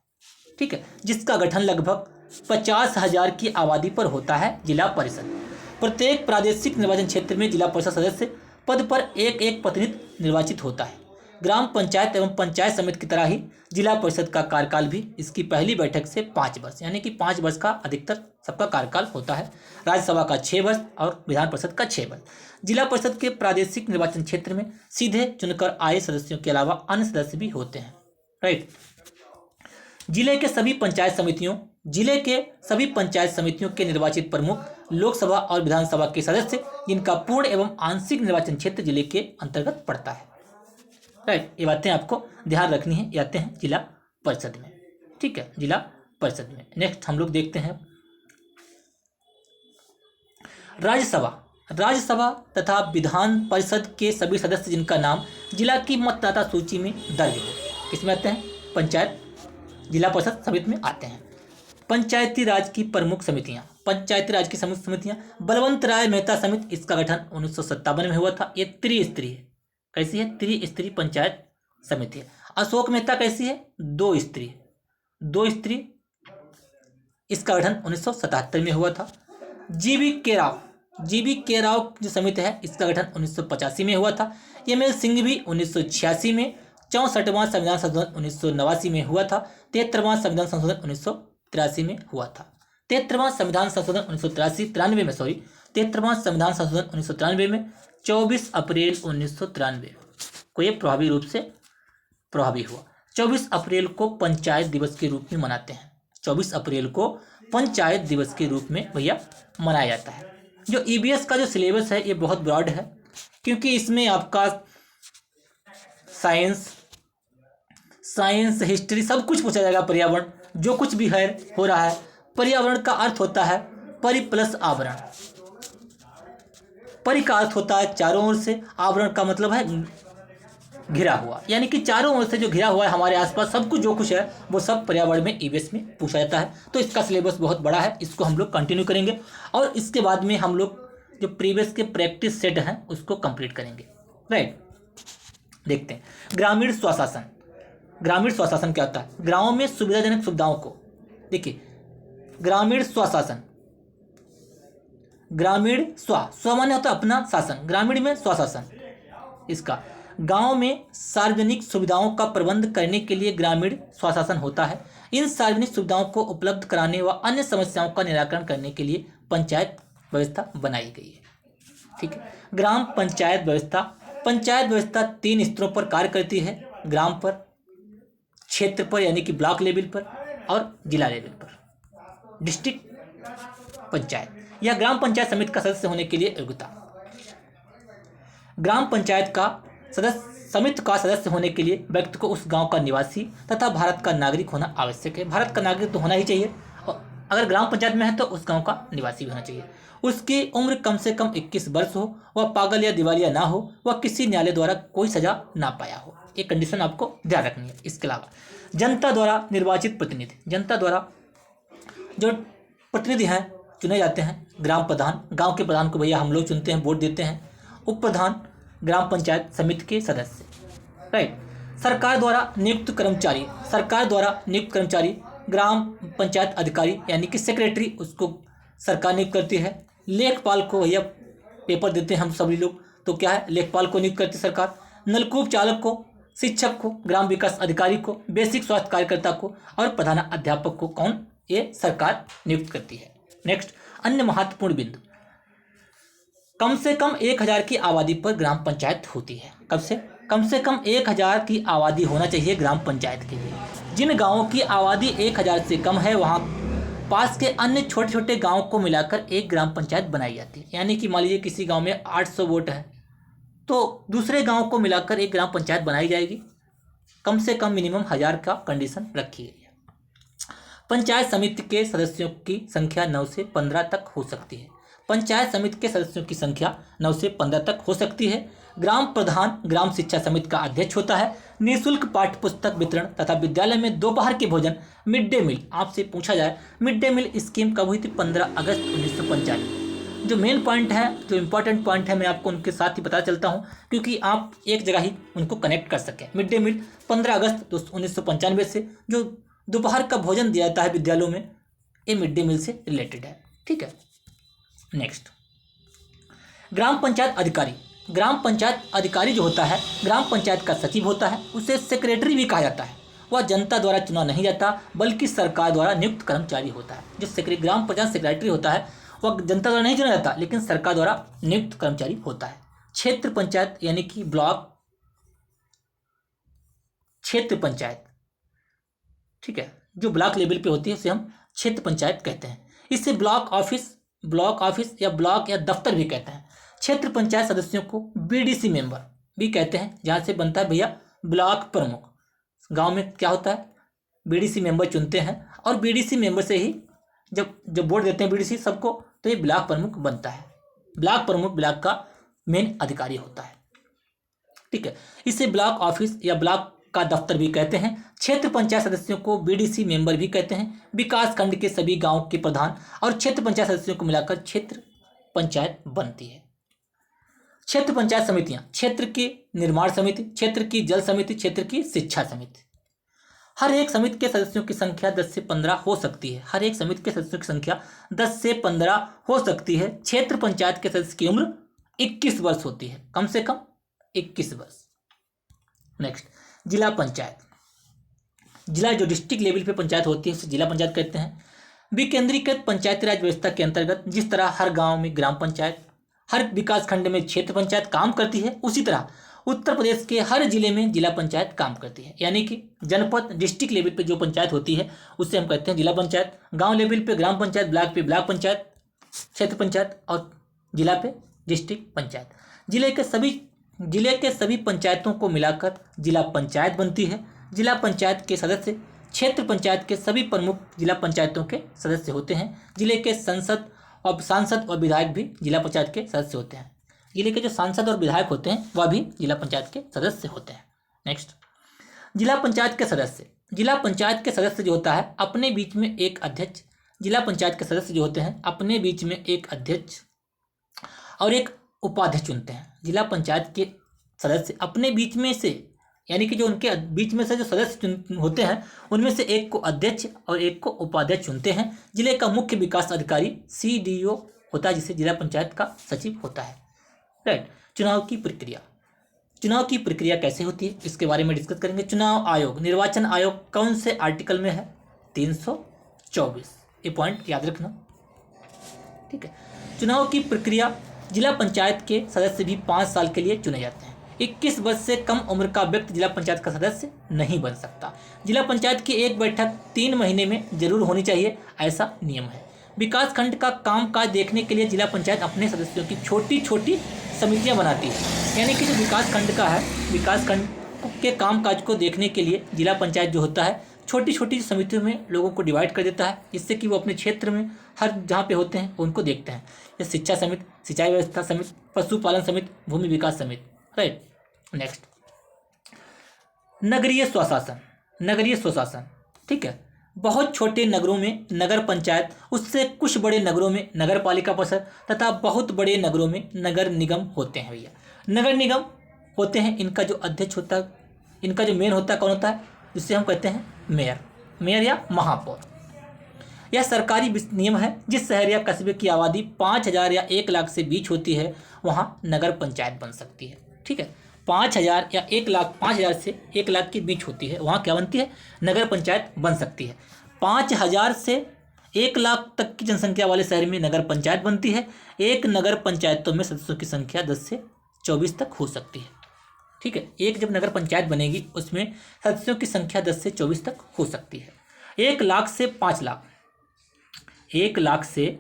ठीक है, जिसका गठन लगभग 50,000 की आबादी पर होता है। जिला परिषद, प्रत्येक प्रादेशिक निर्वाचन क्षेत्र में जिला परिषद सदस्य पद पर एक प्रतिनिधि निर्वाचित होता है। ग्राम पंचायत एवं पंचायत समिति की तरह ही जिला परिषद का कार्यकाल भी इसकी पहली बैठक से 5 वर्ष, यानी कि 5 वर्ष का अधिकतर सबका कार्यकाल होता है। राज्यसभा का 6 वर्ष और विधान परिषद का 6 वर्ष। जिला परिषद के प्रादेशिक निर्वाचन क्षेत्र में सीधे चुनकर आए सदस्यों के अलावा अन्य सदस्य भी होते हैं। राइट। जिले के सभी पंचायत समितियों के निर्वाचित प्रमुख लोकसभा और विधानसभा के सदस्य, जिनका पूर्ण एवं आंशिक निर्वाचन क्षेत्र जिले के अंतर्गत पड़ता है। राइट। ये बातें आपको ध्यान रखनी है। आते हैं जिला परिषद में। ठीक है, जिला परिषद में नेक्स्ट हम लोग देखते हैं राज्यसभा तथा विधान परिषद के सभी सदस्य जिनका नाम जिला की मतदाता सूची में दर्ज हो, किसमें आते हैं? पंचायत जिला परिषद समिति में आते हैं। पंचायती राज की प्रमुख समितियां, बलवंत राय मेहता समिति, इसका गठन 1957 में हुआ था। ये त्रिस्तरीय, कैसी है? त्रिस्तरीय पंचायत समिति है। अशोक मेहता कैसी है? 2 स्तरीय, इसका गठन 1977 में हुआ था। जीबी के राव जो समिति है, इसका गठन 1985 में हुआ था। एम.एल. सिंह भी 1986 में। 64वां संविधान संशोधन 1989 में हुआ था। 73वां संविधान संशोधन 1983 में हुआ था। 73वां संविधान संशोधन 1993 में 24 अप्रैल 1993 को ये प्रभावी रूप से प्रभावी हुआ। 24 अप्रैल को पंचायत दिवस के रूप में मनाते हैं। 24 अप्रैल को पंचायत दिवस के रूप में भैया मनाया जाता है। जो ईबीएस का जो सिलेबस है ये बहुत ब्रॉड है, क्योंकि इसमें आपका साइंस, हिस्ट्री सब कुछ पूछा जाएगा। पर्यावरण जो कुछ भी है हो रहा है, पर्यावरण का अर्थ होता है परि प्लस आवरण। परि का अर्थ होता है चारों ओर से, आवरण का मतलब है घिरा हुआ, यानी कि चारों ओर से जो घिरा हुआ है हमारे आसपास सब कुछ जो कुछ है वो सब पर्यावरण में ईवीएस में पूछा जाता है। तो इसका सिलेबस बहुत बड़ा है, इसको हम लोग कंटिन्यू करेंगे और इसके बाद में हम लोग जो प्रीवियस के प्रैक्टिस सेट हैं उसको कंप्लीट करेंगे। राइट, देखते हैं ग्रामीण स्वशासन। ग्रामीण स्वशासन क्या होता है? गाँव में सुविधाजनक सुविधाओं को, देखिए ग्रामीण स्वशासन, ग्रामीण स्व माने होता है अपना शासन, ग्रामीण में स्वशासन। इसका गांव में सार्वजनिक सुविधाओं का प्रबंध करने के लिए ग्रामीण स्वशासन होता है। इन सार्वजनिक सुविधाओं को उपलब्ध कराने व अन्य समस्याओं का निराकरण करने के लिए पंचायत व्यवस्था बनाई गई है। ठीक है, ग्राम पंचायत व्यवस्था। पंचायत व्यवस्था 3 स्तरों पर कार्य करती है, ग्राम पर, क्षेत्र पर यानी कि ब्लॉक लेवल पर और जिला लेवल पर। डिस्ट्रिक्ट पंचायत या ग्राम पंचायत समिति का सदस्य होने के लिए योग्यता। ग्राम पंचायत का समिति का सदस्य होने के लिए व्यक्ति को उस गांव का निवासी तथा भारत का नागरिक होना आवश्यक है। भारत का नागरिक तो होना ही चाहिए और अगर ग्राम पंचायत में है तो उस गांव का निवासी भी होना चाहिए। उसकी उम्र कम से कम 21 वर्ष हो, वह पागल या दिवालिया ना हो, वह किसी न्यायालय द्वारा कोई सजा ना पाया हो। ये कंडीशन आपको ध्यान रखनी है। इसके अलावा जनता द्वारा निर्वाचित प्रतिनिधि, जनता द्वारा जो प्रतिनिधि हैं चुने जाते हैं। ग्राम प्रधान, गांव के प्रधान को भैया हम लोग चुनते हैं, वोट देते हैं। उप प्रधान ग्राम पंचायत समिति के सदस्य। राइट, सरकार द्वारा नियुक्त कर्मचारी, सरकार द्वारा नियुक्त कर्मचारी ग्राम पंचायत अधिकारी यानी कि सेक्रेटरी, उसको सरकार नियुक्त करती है। लेखपाल को भैया पेपर देते हैं हम सभी लोग, तो क्या है, लेखपाल को नियुक्त करती है सरकार। नलकूप चालक को, शिक्षक को, ग्राम विकास अधिकारी को, बेसिक स्वास्थ्य कार्यकर्ता को और प्रधान अध्यापक को कौन, ये सरकार नियुक्त करती है। नेक्स्ट, अन्य महत्वपूर्ण बिंदु। कम से कम 1000 की आबादी पर ग्राम पंचायत होती है। कब से कम 1000 की आबादी होना चाहिए ग्राम पंचायत के लिए। जिन गांवों की आबादी 1000 से कम है वहां पास के अन्य छोटे छोटे गांवों को मिलाकर एक ग्राम पंचायत बनाई जाती है। यानी कि मान लीजिए किसी गांव में 800 वोट है तो दूसरे गांव को मिलाकर एक ग्राम पंचायत बनाई जाएगी। कम से कम मिनिमम 1000 का कंडीशन रखी गई है। पंचायत समिति के सदस्यों की संख्या 9 से 15 तक हो सकती है। पंचायत समिति के सदस्यों की संख्या 9 से 15 तक हो सकती है। ग्राम प्रधान ग्राम शिक्षा समिति का अध्यक्ष होता है। निःशुल्क पाठ्य पुस्तक वितरण तथा विद्यालय में दोपहर के भोजन, मिड डे मील। आपसे पूछा जाए मिड डे मील स्कीम कब हुई थी? 15 अगस्त 1945। जो मेन पॉइंट है, जो इंपॉर्टेंट पॉइंट है, मैं आपको उनके साथ ही पता चलता हूँ क्योंकि आप एक जगह ही उनको कनेक्ट कर सकें। मिड डे मील 15 अगस्त 1995 से जो दोपहर का भोजन दिया जाता है विद्यालयों में, ये मिड डे मील से रिलेटेड है। ठीक है, नेक्स्ट, ग्राम पंचायत अधिकारी। ग्राम पंचायत अधिकारी जो होता है, ग्राम पंचायत का सचिव होता है, उसे सेक्रेटरी भी कहा जाता है। वह जनता द्वारा चुना नहीं जाता बल्कि सरकार द्वारा नियुक्त कर्मचारी होता है। जो ग्राम पंचायत सेक्रेटरी होता है वह जनता द्वारा नहीं चुना जाता लेकिन सरकार द्वारा नियुक्त कर्मचारी होता है। क्षेत्र पंचायत यानी कि ब्लॉक क्षेत्र पंचायत, ठीक है, जो ब्लॉक लेवल पे होती है उसे हम क्षेत्र पंचायत कहते हैं। इसे ब्लॉक ऑफिस या ब्लॉक या दफ्तर भी कहते हैं। क्षेत्र पंचायत सदस्यों को बीडीसी मेंबर भी कहते हैं, जहाँ से बनता है भैया ब्लॉक प्रमुख। गांव में क्या होता है, बीडीसी मेंबर चुनते हैं और बीडीसी मेंबर से ही जब वोट देते हैं बीडीसी सबको, तो ये ब्लॉक प्रमुख बनता है। ब्लॉक प्रमुख ब्लॉक का मेन अधिकारी होता है। ठीक है, इसे ब्लॉक ऑफिस या ब्लॉक का दफ्तर भी कहते हैं। क्षेत्र पंचायत सदस्यों को बीडीसी मेंबर भी कहते हैं। विकास खंड के सभी गांव के प्रधान और क्षेत्र पंचायत सदस्यों को मिलाकर क्षेत्र पंचायत बनती है। क्षेत्र पंचायत समितियां, क्षेत्र की निर्माण समिति, क्षेत्र की जल समिति, क्षेत्र की शिक्षा समिति। हर एक समिति के सदस्यों की संख्या 10 से 15 हो सकती है। हर एक समिति के सदस्यों की संख्या 10 से 15 हो सकती है। क्षेत्र पंचायत के सदस्य की उम्र 21 वर्ष होती है, कम से कम 21 वर्ष। नेक्स्ट, जिला पंचायत। जिला जो डिस्ट्रिक्ट लेवल पे पंचायत होती है उसे जिला पंचायत कहते हैं। विकेंद्रीकृत पंचायती राज व्यवस्था के अंतर्गत जिस तरह हर गांव में ग्राम पंचायत, हर विकास खंड में क्षेत्र पंचायत काम करती है, उसी तरह उत्तर प्रदेश के हर जिले में जिला पंचायत काम करती है। यानी कि जनपद डिस्ट्रिक्ट लेवल पे जो पंचायत होती है उससे हम कहते हैं जिला पंचायत। गांव लेवल पे ग्राम पंचायत, ब्लॉक पे ब्लॉक पंचायत, क्षेत्र पंचायत और जिला पे डिस्ट्रिक्ट पंचायत। जिले के सभी पंचायतों को मिलाकर जिला पंचायत बनती है। जिला पंचायत के सदस्य क्षेत्र पंचायत के सभी प्रमुख जिला पंचायतों के सदस्य होते हैं। जिले के सांसद और विधायक भी जिला पंचायत के सदस्य होते हैं। जिले के जो सांसद और विधायक होते हैं वह भी जिला पंचायत के सदस्य होते हैं। नेक्स्ट, जिला पंचायत के सदस्य। जिला पंचायत के सदस्य जो होता है अपने बीच में एक अध्यक्ष, जिला पंचायत के सदस्य जो होते हैं अपने बीच में एक अध्यक्ष और एक उपाध्यक्ष चुनते हैं। जिला पंचायत के सदस्य अपने बीच में से, यानी कि जो उनके बीच में से जो सदस्य होते हैं उनमें से एक को अध्यक्ष और एक को उपाध्यक्ष चुनते हैं। जिले का मुख्य विकास अधिकारी CDO होता है, जिसे जिला पंचायत का सचिव होता है। राइट। चुनाव की प्रक्रिया। चुनाव की प्रक्रिया कैसे होती है इसके बारे में डिस्कस करेंगे। चुनाव आयोग, निर्वाचन आयोग कौन से आर्टिकल में है? 324। ये पॉइंट याद रखना, ठीक है। चुनाव की प्रक्रिया, जिला पंचायत के सदस्य भी 5 साल के लिए चुने जाते हैं। 21 वर्ष से कम उम्र का व्यक्ति जिला पंचायत का सदस्य नहीं बन सकता। जिला पंचायत की एक बैठक 3 महीने में जरूर होनी चाहिए, ऐसा नियम है। विकास खंड का कामकाज देखने के लिए जिला पंचायत अपने सदस्यों की छोटी छोटी समितियां बनाती है। यानी कि जो विकास खंड का है, विकास खंड के कामकाज को देखने के लिए जिला पंचायत जो होता है छोटी छोटी समितियों में लोगों को डिवाइड कर देता है, जिससे कि वो अपने क्षेत्र में हर जहाँ पे होते हैं उनको देखते हैं। जैसे शिक्षा समिति, सिंचाई व्यवस्था समिति, पशुपालन समिति, भूमि विकास समिति। राइट। नेक्स्ट, नगरीय स्वशासन। नगरीय स्वशासन, ठीक है। बहुत छोटे नगरों में नगर पंचायत, उससे कुछ बड़े नगरों में नगर पालिका परिषद तथा बहुत बड़े नगरों में नगर निगम होते हैं। भैया नगर निगम होते हैं, इनका जो अध्यक्ष होता है, इनका जो मेयर होता है कौन होता है? जिससे हम कहते हैं मेयर, मेयर या महापौर। यह सरकारी नियम है। जिस शहर या कस्बे की आबादी 5,000 या 1 लाख से बीच होती है वहाँ नगर पंचायत बन सकती है, ठीक है। 5,000 या 1 लाख, 5,000 से 1 लाख के बीच होती है वहाँ क्या बनती है? नगर पंचायत बन सकती है। 5,000 से 1 लाख तक की जनसंख्या वाले शहर में नगर पंचायत बनती है। एक नगर पंचायतों में सदस्यों की संख्या 10 से 24 तक हो सकती है, ठीक है। एक जब नगर पंचायत बनेगी उसमें सदस्यों की संख्या 10 से 24 तक हो सकती है। 1 लाख से 5 लाख, 1 लाख से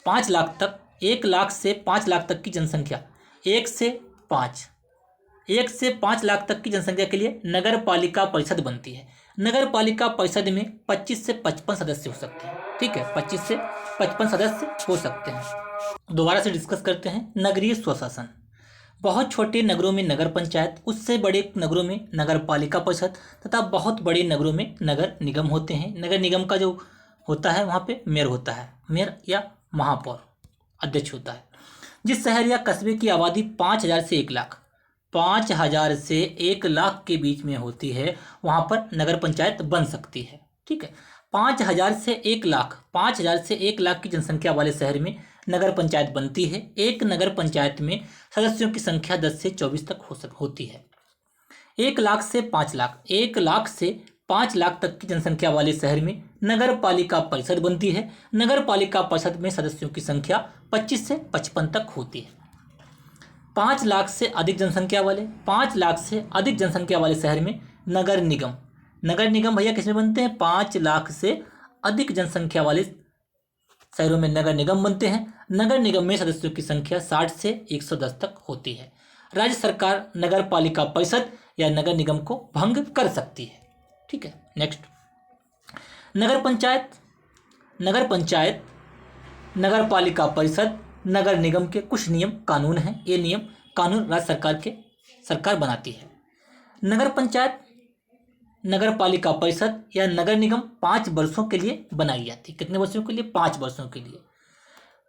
5 लाख तक, 1 लाख से 5 लाख तक की जनसंख्या, 1 से 5 लाख तक की जनसंख्या के लिए नगर पालिका परिषद बनती है। नगर पालिका परिषद में 25 से 55 सदस्य हो सकते हैं, ठीक है। 25 से 55 सदस्य हो सकते हैं। दोबारा से डिस्कस करते हैं। नगरीय स्वशासन। बहुत छोटे नगरों में नगर पंचायत, उससे बड़े नगरों में नगर पालिका परिषद तथा बहुत बड़े नगरों में नगर निगम होते हैं। नगर निगम का जो होता है वहाँ पे मेयर होता है, मेयर या महापौर अध्यक्ष होता है। जिस शहर या कस्बे की आबादी 5,000 से 1 लाख, 5,000 से 1 लाख के बीच में होती है वहाँ पर नगर पंचायत बन सकती है, ठीक है। 5,000 से 1 लाख, 5,000 से 1 लाख की जनसंख्या वाले शहर में नगर पंचायत बनती है। एक नगर पंचायत में सदस्यों की संख्या 10 से 24 तक होती है। 1 लाख से 5 लाख, 1 लाख से 5 लाख तक की जनसंख्या वाले शहर में नगर पालिका परिषद बनती है। नगर पालिका परिषद में सदस्यों की संख्या 25 से 55 तक होती है। 5 लाख से अधिक जनसंख्या वाले, 5 लाख से अधिक जनसंख्या वाले शहर में नगर निगम, नगर निगम भैया किसमें बनते हैं? 5 लाख से अधिक जनसंख्या वाले शहरों में नगर निगम बनते हैं। नगर निगम में सदस्यों की संख्या 60 से 110 तक होती है। राज्य सरकार नगर पालिका परिषद या नगर निगम को भंग कर सकती है, ठीक है। नेक्स्ट, नगर पंचायत। नगर पंचायत, नगर पालिका परिषद, नगर निगम के कुछ नियम कानून हैं। ये नियम कानून राज्य सरकार बनाती है। नगर पंचायत, नगर पालिका परिषद या नगर निगम 5 वर्षों के लिए बनाई जाती है। कितने वर्षों के लिए? 5 वर्षों के लिए।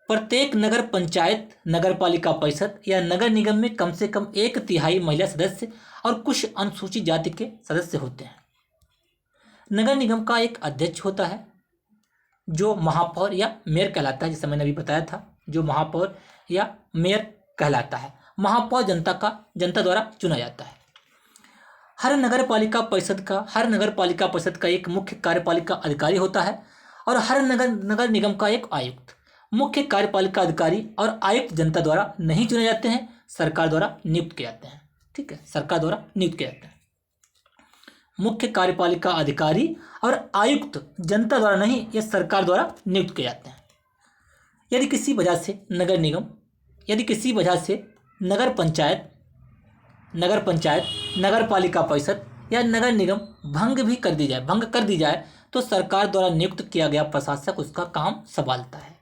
प्रत्येक नगर पंचायत, नगर पालिका परिषद या नगर निगम में कम से कम 1/3 महिला सदस्य और कुछ अनुसूचित जाति के सदस्य होते हैं। नगर निगम का एक अध्यक्ष होता है जो महापौर या मेयर कहलाता है, जैसे मैंने अभी बताया था, जो महापौर या मेयर कहलाता है। महापौर जनता द्वारा चुना जाता है। हर नगर पालिका परिषद का एक मुख्य कार्यपालिका अधिकारी होता है और हर नगर निगम का एक आयुक्त। मुख्य कार्यपालिका अधिकारी और आयुक्त जनता द्वारा नहीं चुने जाते हैं, सरकार द्वारा नियुक्त किए जाते हैं, ठीक है। सरकार द्वारा नियुक्त किए जाते हैं। मुख्य कार्यपालिका अधिकारी और आयुक्त जनता द्वारा नहीं, ये सरकार द्वारा नियुक्त किए जाते हैं। यदि किसी वजह से नगर निगम, यदि किसी वजह से नगर पंचायत, नगर पालिका परिषद या नगर निगम भंग कर दी जाए तो सरकार द्वारा नियुक्त किया गया प्रशासक उसका काम संभालता है।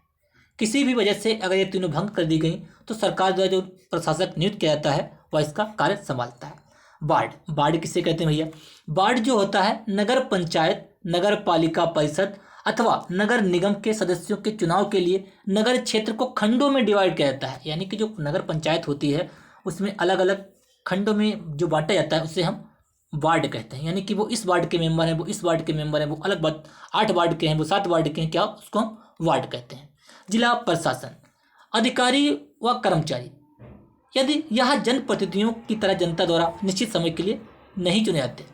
किसी भी वजह से अगर ये तीनों भंग कर दी गई तो सरकार द्वारा जो प्रशासक नियुक्त किया जाता है वह इसका कार्य संभालता है। वार्ड, वार्ड किसे कहते हैं भैया? वार्ड जो होता है नगर पंचायत, नगर पालिका परिषद अथवा नगर निगम के सदस्यों के चुनाव के लिए नगर क्षेत्र को खंडों में डिवाइड किया जाता है। यानी कि जो नगर पंचायत होती है उसमें अलग अलग खंडों में जो बांटा जाता है उसे हम वार्ड कहते हैं। यानी कि वो इस वार्ड के मेंबर हैं, वो इस वार्ड के मेंबर हैं, वो अलग बात 8 वार्ड के हैं, वो 7 वार्ड के हैं, क्या उसको हम वार्ड कहते हैं। जिला प्रशासन, अधिकारी व कर्मचारी यदि यह जनप्रतिनिधियों की तरह जनता द्वारा निश्चित समय के लिए नहीं चुने जाते।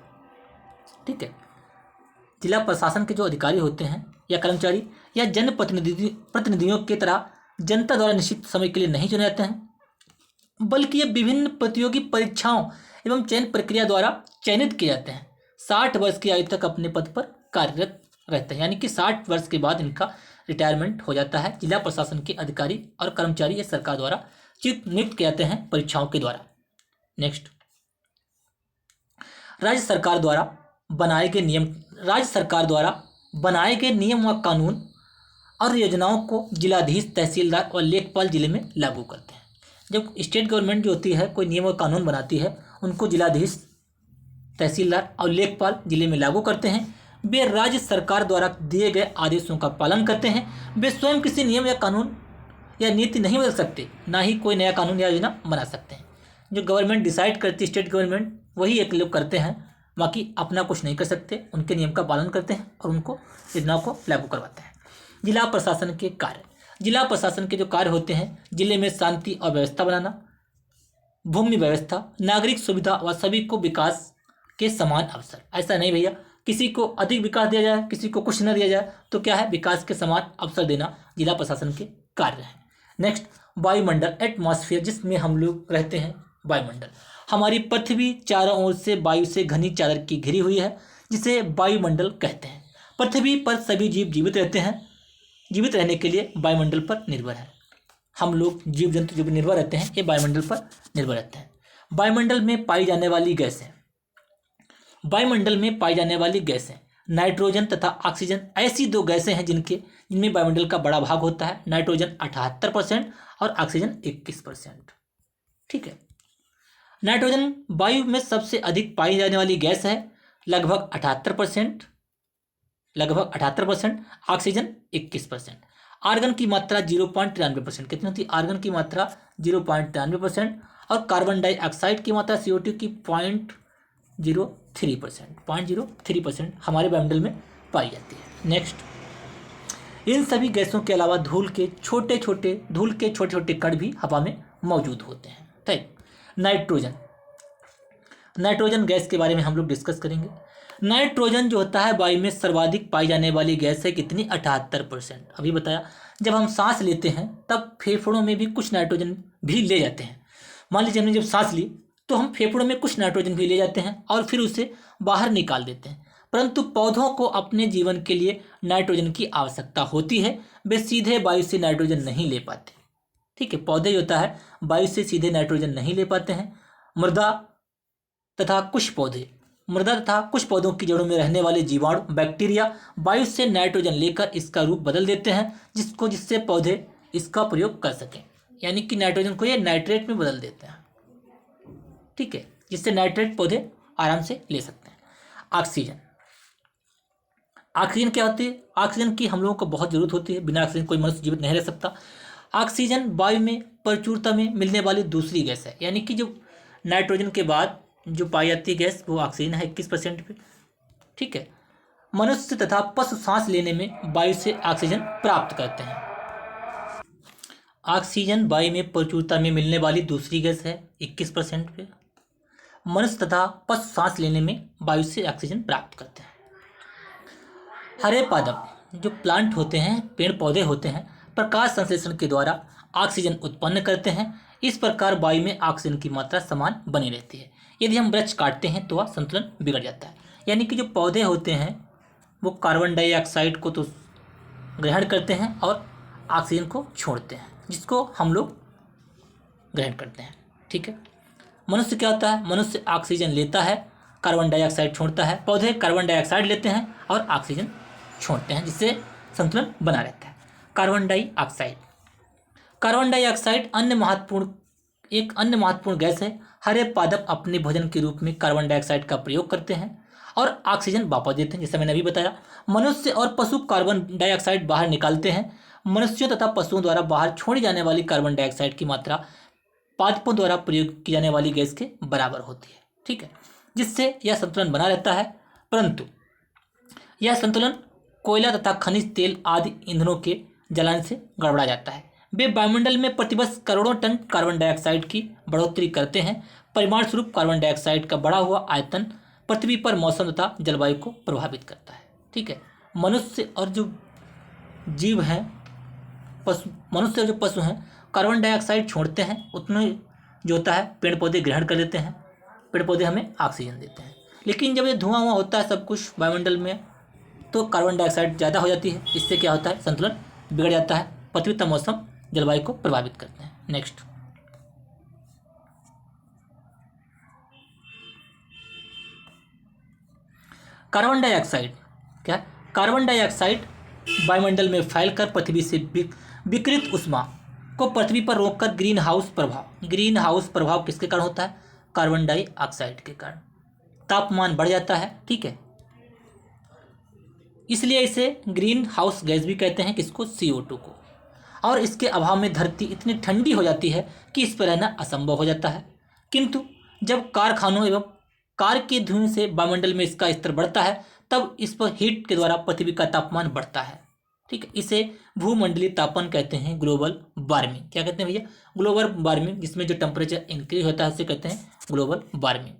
ठीक है, जिला प्रशासन के जो अधिकारी होते हैं या कर्मचारी या प्रतिनिधियों की तरह जनता द्वारा निश्चित समय के लिए नहीं चुने जाते हैं, बल्कि ये विभिन्न प्रतियोगी परीक्षाओं एवं चयन प्रक्रिया द्वारा चयनित किए जाते हैं। 60 वर्ष की आयु तक अपने पद पर कार्यरत रहते हैं। यानी कि 60 वर्ष के बाद इनका रिटायरमेंट हो जाता है। जिला प्रशासन के अधिकारी और कर्मचारी ये सरकार द्वारा नियुक्त किए जाते हैं परीक्षाओं के द्वारा। नेक्स्ट, राज्य सरकार द्वारा बनाए गए नियम व कानून और योजनाओं को जिलाधीश, तहसीलदार और लेखपाल जिले में लागू करते हैं। जब स्टेट गवर्नमेंट जो होती है कोई नियम और कानून बनाती है उनको जिलाधीश, तहसीलदार और लेखपाल जिले में लागू करते हैं। वे राज्य सरकार द्वारा दिए गए आदेशों का पालन करते हैं। वे स्वयं किसी नियम या कानून या नीति नहीं बदल सकते, ना ही कोई नया कानून या योजना बना सकते हैं। जो गवर्नमेंट डिसाइड करती है, स्टेट गवर्नमेंट, वही एक लोग करते हैं, बाकी अपना कुछ नहीं कर सकते। उनके नियम का पालन करते हैं और उनको योजनाओं को लागू करवाते हैं। जिला प्रशासन के कार्य, जिला प्रशासन के जो कार्य होते हैं, जिले में शांति और व्यवस्था बनाना, भूमि व्यवस्था, नागरिक सुविधा व सभी को विकास के समान अवसर। ऐसा नहीं भैया किसी को अधिक विकास दिया जाए, किसी को कुछ न दिया जाए, तो क्या है, विकास के समान अवसर देना जिला प्रशासन के कार्य है। नेक्स्ट, वायुमंडल, एटमॉस्फेयर, जिसमें हम लोग रहते हैं। वायुमंडल, हमारी पृथ्वी चारों ओर से वायु से घनी चादर की घिरी हुई है, जिसे वायुमंडल कहते हैं। पृथ्वी पर सभी जीव जीवित रहते हैं, जीवित रहने के लिए वायुमंडल पर निर्भर है। हम लोग जीव जंतु जो भी निर्भर रहते हैं ये वायुमंडल पर निर्भर रहते हैं। वायुमंडल में पाई जाने वाली गैसें, वायुमंडल में पाई जाने वाली गैसें नाइट्रोजन तथा ऑक्सीजन ऐसी दो गैसें हैं जिनमें वायुमंडल का बड़ा भाग होता है। नाइट्रोजन 78% और ऑक्सीजन 21%। ठीक है, नाइट्रोजन वायु में सबसे अधिक पाई जाने वाली गैस है, लगभग 78%, ऑक्सीजन 21%। आर्गन की मात्रा 0.93%। कितनी होती है? आर्गन की मात्रा 0.93% और कार्बन डाइऑक्साइड की मात्रा CO2 की 0.03% हमारे वायुमंडल में पाई जाती है। नेक्स्ट, इन सभी गैसों के अलावा धूल के छोटे छोटे कण भी हवा में मौजूद होते हैं। ठीक, नाइट्रोजन गैस के बारे में हम लोग डिस्कस करेंगे। नाइट्रोजन जो होता है वायु में सर्वाधिक पाई जाने वाली गैस है। कितनी? 78%। अभी बताया, जब हम सांस लेते हैं तब फेफड़ों में भी कुछ नाइट्रोजन भी ले जाते हैं। मान लीजिए हमने जब सांस ली तो हम फेफड़ों में कुछ नाइट्रोजन भी ले जाते हैं और फिर उसे बाहर निकाल देते हैं। परंतु पौधों को अपने जीवन के लिए नाइट्रोजन की आवश्यकता होती है, वे सीधे वायु से नाइट्रोजन नहीं ले पाते। ठीक है, पौधे जो होता है वायु से सीधे नाइट्रोजन नहीं ले पाते हैं। मृदा तथा कुछ पौधों की जड़ों में रहने वाले जीवाणु, बैक्टीरिया वायु से नाइट्रोजन लेकर इसका रूप बदल देते हैं, जिससे पौधे इसका प्रयोग कर सकें। यानी कि नाइट्रोजन को ये नाइट्रेट में बदल देते हैं। ठीक है, जिससे नाइट्रेट पौधे आराम से ले सकते हैं। ऑक्सीजन क्या होती है? ऑक्सीजन की हम लोगों को बहुत जरूरत होती है, बिना ऑक्सीजन कोई मनुष्य जीवित नहीं रह सकता। ऑक्सीजन वायु में प्रचुरता में मिलने वाली दूसरी गैस है। यानी कि जो नाइट्रोजन के बाद जो पाई जाती है गैस वो ऑक्सीजन है 21% पे। ठीक है, मनुष्य तथा पशु सांस लेने में वायु से ऑक्सीजन प्राप्त करते हैं। ऑक्सीजन वायु में प्रचुरता में मिलने वाली दूसरी गैस है 21% पे। मनुष्य तथा पशु सांस लेने में वायु से ऑक्सीजन प्राप्त करते हैं। हरे पादप जो प्लांट होते हैं, पेड़ पौधे होते हैं, प्रकाश संश्लेषण के द्वारा ऑक्सीजन उत्पन्न करते हैं। इस प्रकार वायु में ऑक्सीजन की मात्रा समान बनी रहती है। यदि हम वृक्ष काटते हैं तो वह संतुलन बिगड़ जाता है। यानी कि जो पौधे होते हैं वो कार्बन डाइऑक्साइड को तो ग्रहण करते हैं और ऑक्सीजन को छोड़ते हैं, जिसको हम लोग ग्रहण करते हैं। ठीक है, मनुष्य क्या होता है? मनुष्य ऑक्सीजन लेता है, कार्बन डाइऑक्साइड छोड़ता है। पौधे कार्बन डाइऑक्साइड लेते हैं और ऑक्सीजन छोड़ते हैं, जिससे संतुलन बना रहता है। कार्बन डाइऑक्साइड अन्य महत्वपूर्ण एक अन्य महत्वपूर्ण गैस है। हरे पादप अपने भोजन के रूप में कार्बन डाइऑक्साइड का प्रयोग करते हैं और ऑक्सीजन वापस देते हैं, जैसे मैंने अभी बताया। मनुष्य और पशु कार्बन डाइऑक्साइड बाहर निकालते हैं। मनुष्यों तथा पशुओं द्वारा बाहर छोड़ी जाने वाली कार्बन डाइऑक्साइड की मात्रा पादपों द्वारा प्रयोग की जाने वाली गैस के बराबर होती है, ठीक है, जिससे यह संतुलन बना रहता है। परंतु यह संतुलन कोयला तथा खनिज तेल आदि ईंधनों के जलाने से गड़बड़ा जाता है। वे वायुमंडल में प्रतिवर्ष करोड़ों टन कार्बन डाइऑक्साइड की बढ़ोतरी करते हैं। परिमाण स्वरूप कार्बन डाइऑक्साइड का बढ़ा हुआ आयतन पृथ्वी पर मौसम तथा जलवायु को प्रभावित करता है, ठीक है। मनुष्य और जो जीव हैं, पशु, मनुष्य और जो पशु हैं, कार्बन डाइऑक्साइड छोड़ते हैं, उतने जो होता है पेड़ पौधे ग्रहण कर लेते हैं, पेड़ पौधे हमें ऑक्सीजन देते हैं। लेकिन जब ये धुआं हुआ होता है सब कुछ वायुमंडल में, तो कार्बन डाइऑक्साइड ज़्यादा हो जाती है। इससे क्या होता है, संतुलन बिगड़ जाता है, पृथ्वी का मौसम जलवायु को प्रभावित करते हैं। नेक्स्ट, कार्बन डाइऑक्साइड क्या है? कार्बन डाइऑक्साइड वायुमंडल में फैलकर पृथ्वी से विकिरित ऊष्मा को पृथ्वी पर रोककर ग्रीन हाउस प्रभाव किसके कारण होता है? कार्बन डाइऑक्साइड के कारण तापमान बढ़ जाता है, ठीक है। इसलिए इसे ग्रीन हाउस गैस भी कहते हैं, किसको? CO2 को। और इसके अभाव में धरती इतनी ठंडी हो जाती है कि इस पर रहना असंभव हो जाता है। किंतु जब कारखानों एवं कार के धुएं से वायुमंडल में इसका स्तर बढ़ता है, तब इस पर हीट के द्वारा पृथ्वी का तापमान बढ़ता है, ठीक है। इसे भूमंडलीय तापन कहते हैं, ग्लोबल वार्मिंग। क्या कहते हैं भैया? ग्लोबल वार्मिंग, जिसमें जो टेम्परेचर इंक्रीज होता है उसे कहते हैं ग्लोबल वार्मिंग।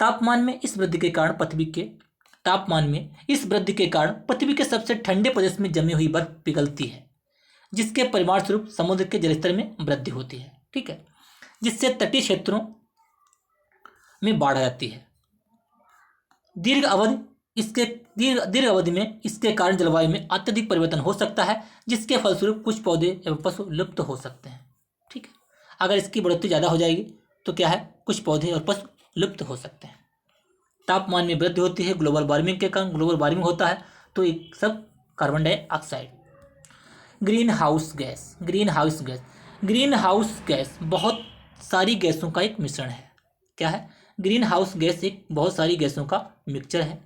तापमान में इस वृद्धि के कारण पृथ्वी के सबसे ठंडे प्रदेश में जमी हुई बर्फ पिघलती है, जिसके परिणाम स्वरूप समुद्र के जलस्तर में वृद्धि होती है, ठीक है, जिससे तटीय क्षेत्रों में बाढ़ आ जाती है। दीर्घ अवधि में इसके कारण जलवायु में अत्यधिक परिवर्तन हो सकता है, जिसके फलस्वरूप कुछ पौधे एवं पशु लुप्त हो सकते हैं, ठीक है। अगर इसकी बढ़ोतरी ज़्यादा हो जाएगी तो क्या है, कुछ पौधे और पशु लुप्त हो सकते हैं। तापमान में वृद्धि होती है ग्लोबल वार्मिंग के कारण। ग्लोबल वार्मिंग होता है तो ये सब carbon dioxide. Green house gas बहुत सारी गैसों का एक मिश्रण है। क्या है? ग्रीन हाउस गैस एक बहुत सारी गैसों का मिक्सचर है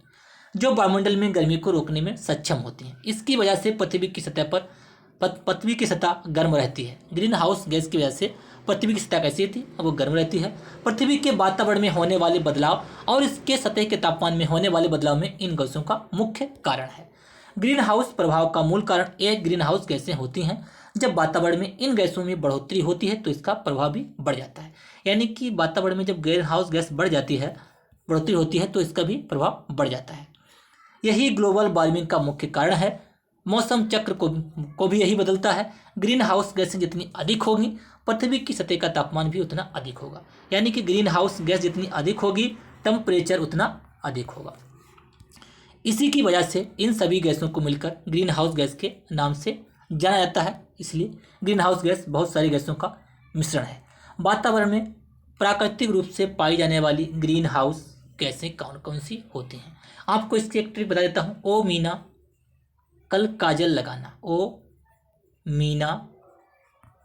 जो वायुमंडल में गर्मी को रोकने में सक्षम होती हैं। इसकी वजह से पृथ्वी की सतह गर्म रहती है। ग्रीन हाउस गैस की वजह से पृथ्वी की सतह कैसी रहती है? वो गर्म रहती है। पृथ्वी के वातावरण में होने वाले बदलाव और इसके सतह के तापमान में होने वाले बदलाव में इन गैसों का मुख्य कारण है। ग्रीन हाउस प्रभाव का मूल कारण एक ग्रीन हाउस गैसें होती हैं। जब वातावरण में इन गैसों में बढ़ोतरी होती है तो इसका प्रभाव भी बढ़ जाता है। यानी कि वातावरण में जब ग्रीन हाउस गैस बढ़ोतरी होती है तो इसका भी प्रभाव बढ़ जाता है। यही ग्लोबल वार्मिंग का मुख्य कारण है। मौसम चक्र को भी यही बदलता है। ग्रीन हाउस गैसें जितनी अधिक होगी, पृथ्वी की सतह का तापमान भी उतना अधिक होगा। यानी कि ग्रीन हाउस गैस जितनी अधिक होगी, टेम्परेचर उतना अधिक होगा। इसी की वजह से इन सभी गैसों को मिलकर ग्रीन हाउस गैस के नाम से जाना जाता है। इसलिए ग्रीन हाउस गैस बहुत सारी गैसों का मिश्रण है। वातावरण में प्राकृतिक रूप से पाई जाने वाली ग्रीन हाउस गैसें कौन कौन सी होती हैं? आपको इसकी एक ट्रिक बता देता हूँ। ओ मीना कल काजल लगाना। ओ मीना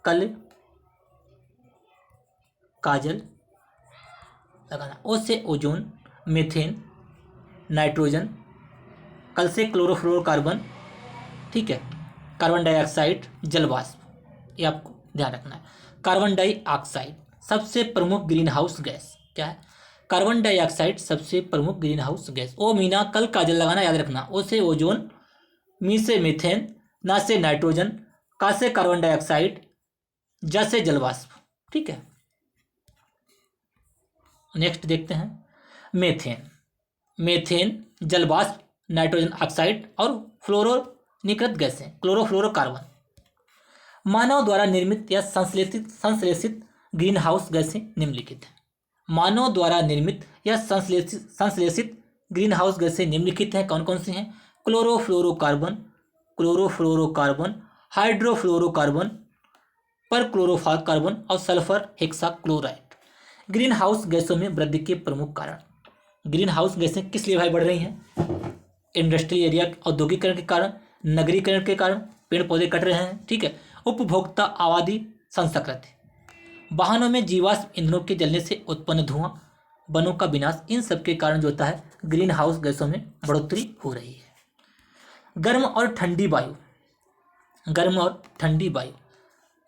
कल काजल लगाना। ओ से ओजोन, मीथेन, नाइट्रोजन, कल से क्लोरोफ्लोरोकार्बन, ठीक है, कार्बन डाइऑक्साइड, जलवाष्प। ये आपको ध्यान रखना है। कार्बन डाइऑक्साइड सबसे प्रमुख ग्रीन हाउस गैस। क्या है? कार्बन डाइऑक्साइड सबसे प्रमुख ग्रीन हाउस गैस। ओ मीना कल काजल लगाना, याद रखना। ओ से ओजोन, मी से मीथेन, ना से नाइट्रोजन, का से कार्बन डाइऑक्साइड, जा से जलवाष्प, ठीक है। नेक्स्ट देखते हैं मीथेन, जलवाष्प, नाइट्रोजन ऑक्साइड और फ्लोरोनिकृत गैसें, क्लोरोफ्लोरोकार्बन। मानव द्वारा निर्मित या संश्लेषित ग्रीन हाउस गैसें निम्नलिखित हैं। मानव द्वारा निर्मित या संश्लेषित ग्रीन हाउस गैसें निम्नलिखित हैं। कौन कौन सी हैं? क्लोरोफ्लोरोकार्बन, हाइड्रोफ्लोरोकार्बन, परक्लोरोकार्बन और सल्फर हेक्साक्लोराइड। ग्रीन हाउस गैसों में वृद्धि के प्रमुख कारण। ग्रीन हाउस गैसें किस लिए भाई बढ़ रही हैं? इंडस्ट्रियल एरिया, औद्योगिकरण के कारण, नगरीकरण के कारण, पेड़ पौधे कट रहे हैं, ठीक है, उपभोक्ता आबादी संस्कृति, वाहनों में जीवाश्म ईंधनों के जलने से उत्पन्न धुआं, वनों का विनाश, इन सब के कारण जो होता है ग्रीन हाउस गैसों में बढ़ोतरी हो रही है। गर्म और ठंडी वायु, गर्म और ठंडी वायु,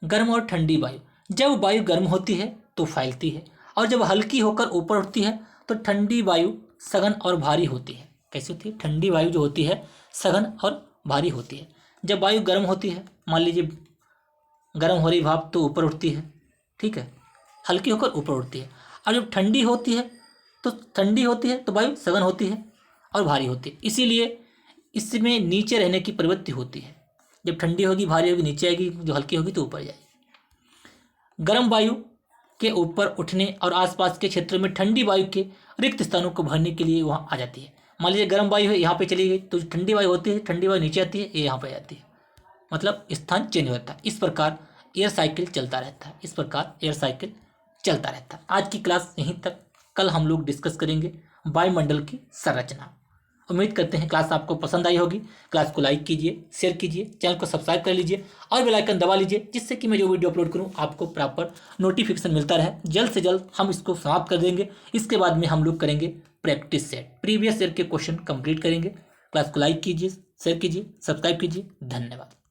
गर्म और ठंडी वायु, जब वायु गर्म होती है तो फैलती है और जब हल्की होकर ऊपर उठती है तो ठंडी वायु सघन और भारी होती है। कैसी होती है? ठंडी वायु जो होती है सघन और भारी होती है। जब वायु गर्म होती है, मान लीजिए गर्म हो रही भाप तो ऊपर उठती है, ठीक है, हल्की होकर ऊपर उठती है। और जब ठंडी होती है तो वायु सघन होती है और भारी होती है। इसीलिए इसमें नीचे रहने की प्रवृत्ति होती है। जब ठंडी होगी भारी होगी नीचे आएगी, जो हल्की होगी तो ऊपर जाएगी। गर्म वायु के ऊपर उठने और आसपास के क्षेत्रों में ठंडी वायु के रिक्त स्थानों को भरने के लिए वहाँ आ जाती है। मान लीजिए गर्म वायु है, यहाँ पे चली गई तो ठंडी वायु होती है, ठंडी वायु नीचे आती है, ये यहाँ पे आ जाती है, मतलब स्थान चेंज होता है। इस प्रकार एयर साइकिल चलता रहता है, इस प्रकार एयर साइकिल चलता रहता है। आज की क्लास यहीं तक। कल हम लोग डिस्कस करेंगे वायुमंडल की संरचना। उम्मीद करते हैं क्लास आपको पसंद आई होगी। क्लास को लाइक कीजिए, शेयर कीजिए, चैनल को सब्सक्राइब कर लीजिए और बेल आइकन दबा लीजिए, जिससे कि मैं जो वीडियो अपलोड करूं आपको प्रॉपर नोटिफिकेशन मिलता रहे। जल्द से जल्द हम इसको समाप्त कर देंगे। इसके बाद में हम लोग करेंगे प्रैक्टिस सेट, प्रीवियस ईयर के क्वेश्चन कंप्लीट करेंगे। क्लास को लाइक कीजिए, शेयर कीजिए, सब्सक्राइब कीजिए। धन्यवाद।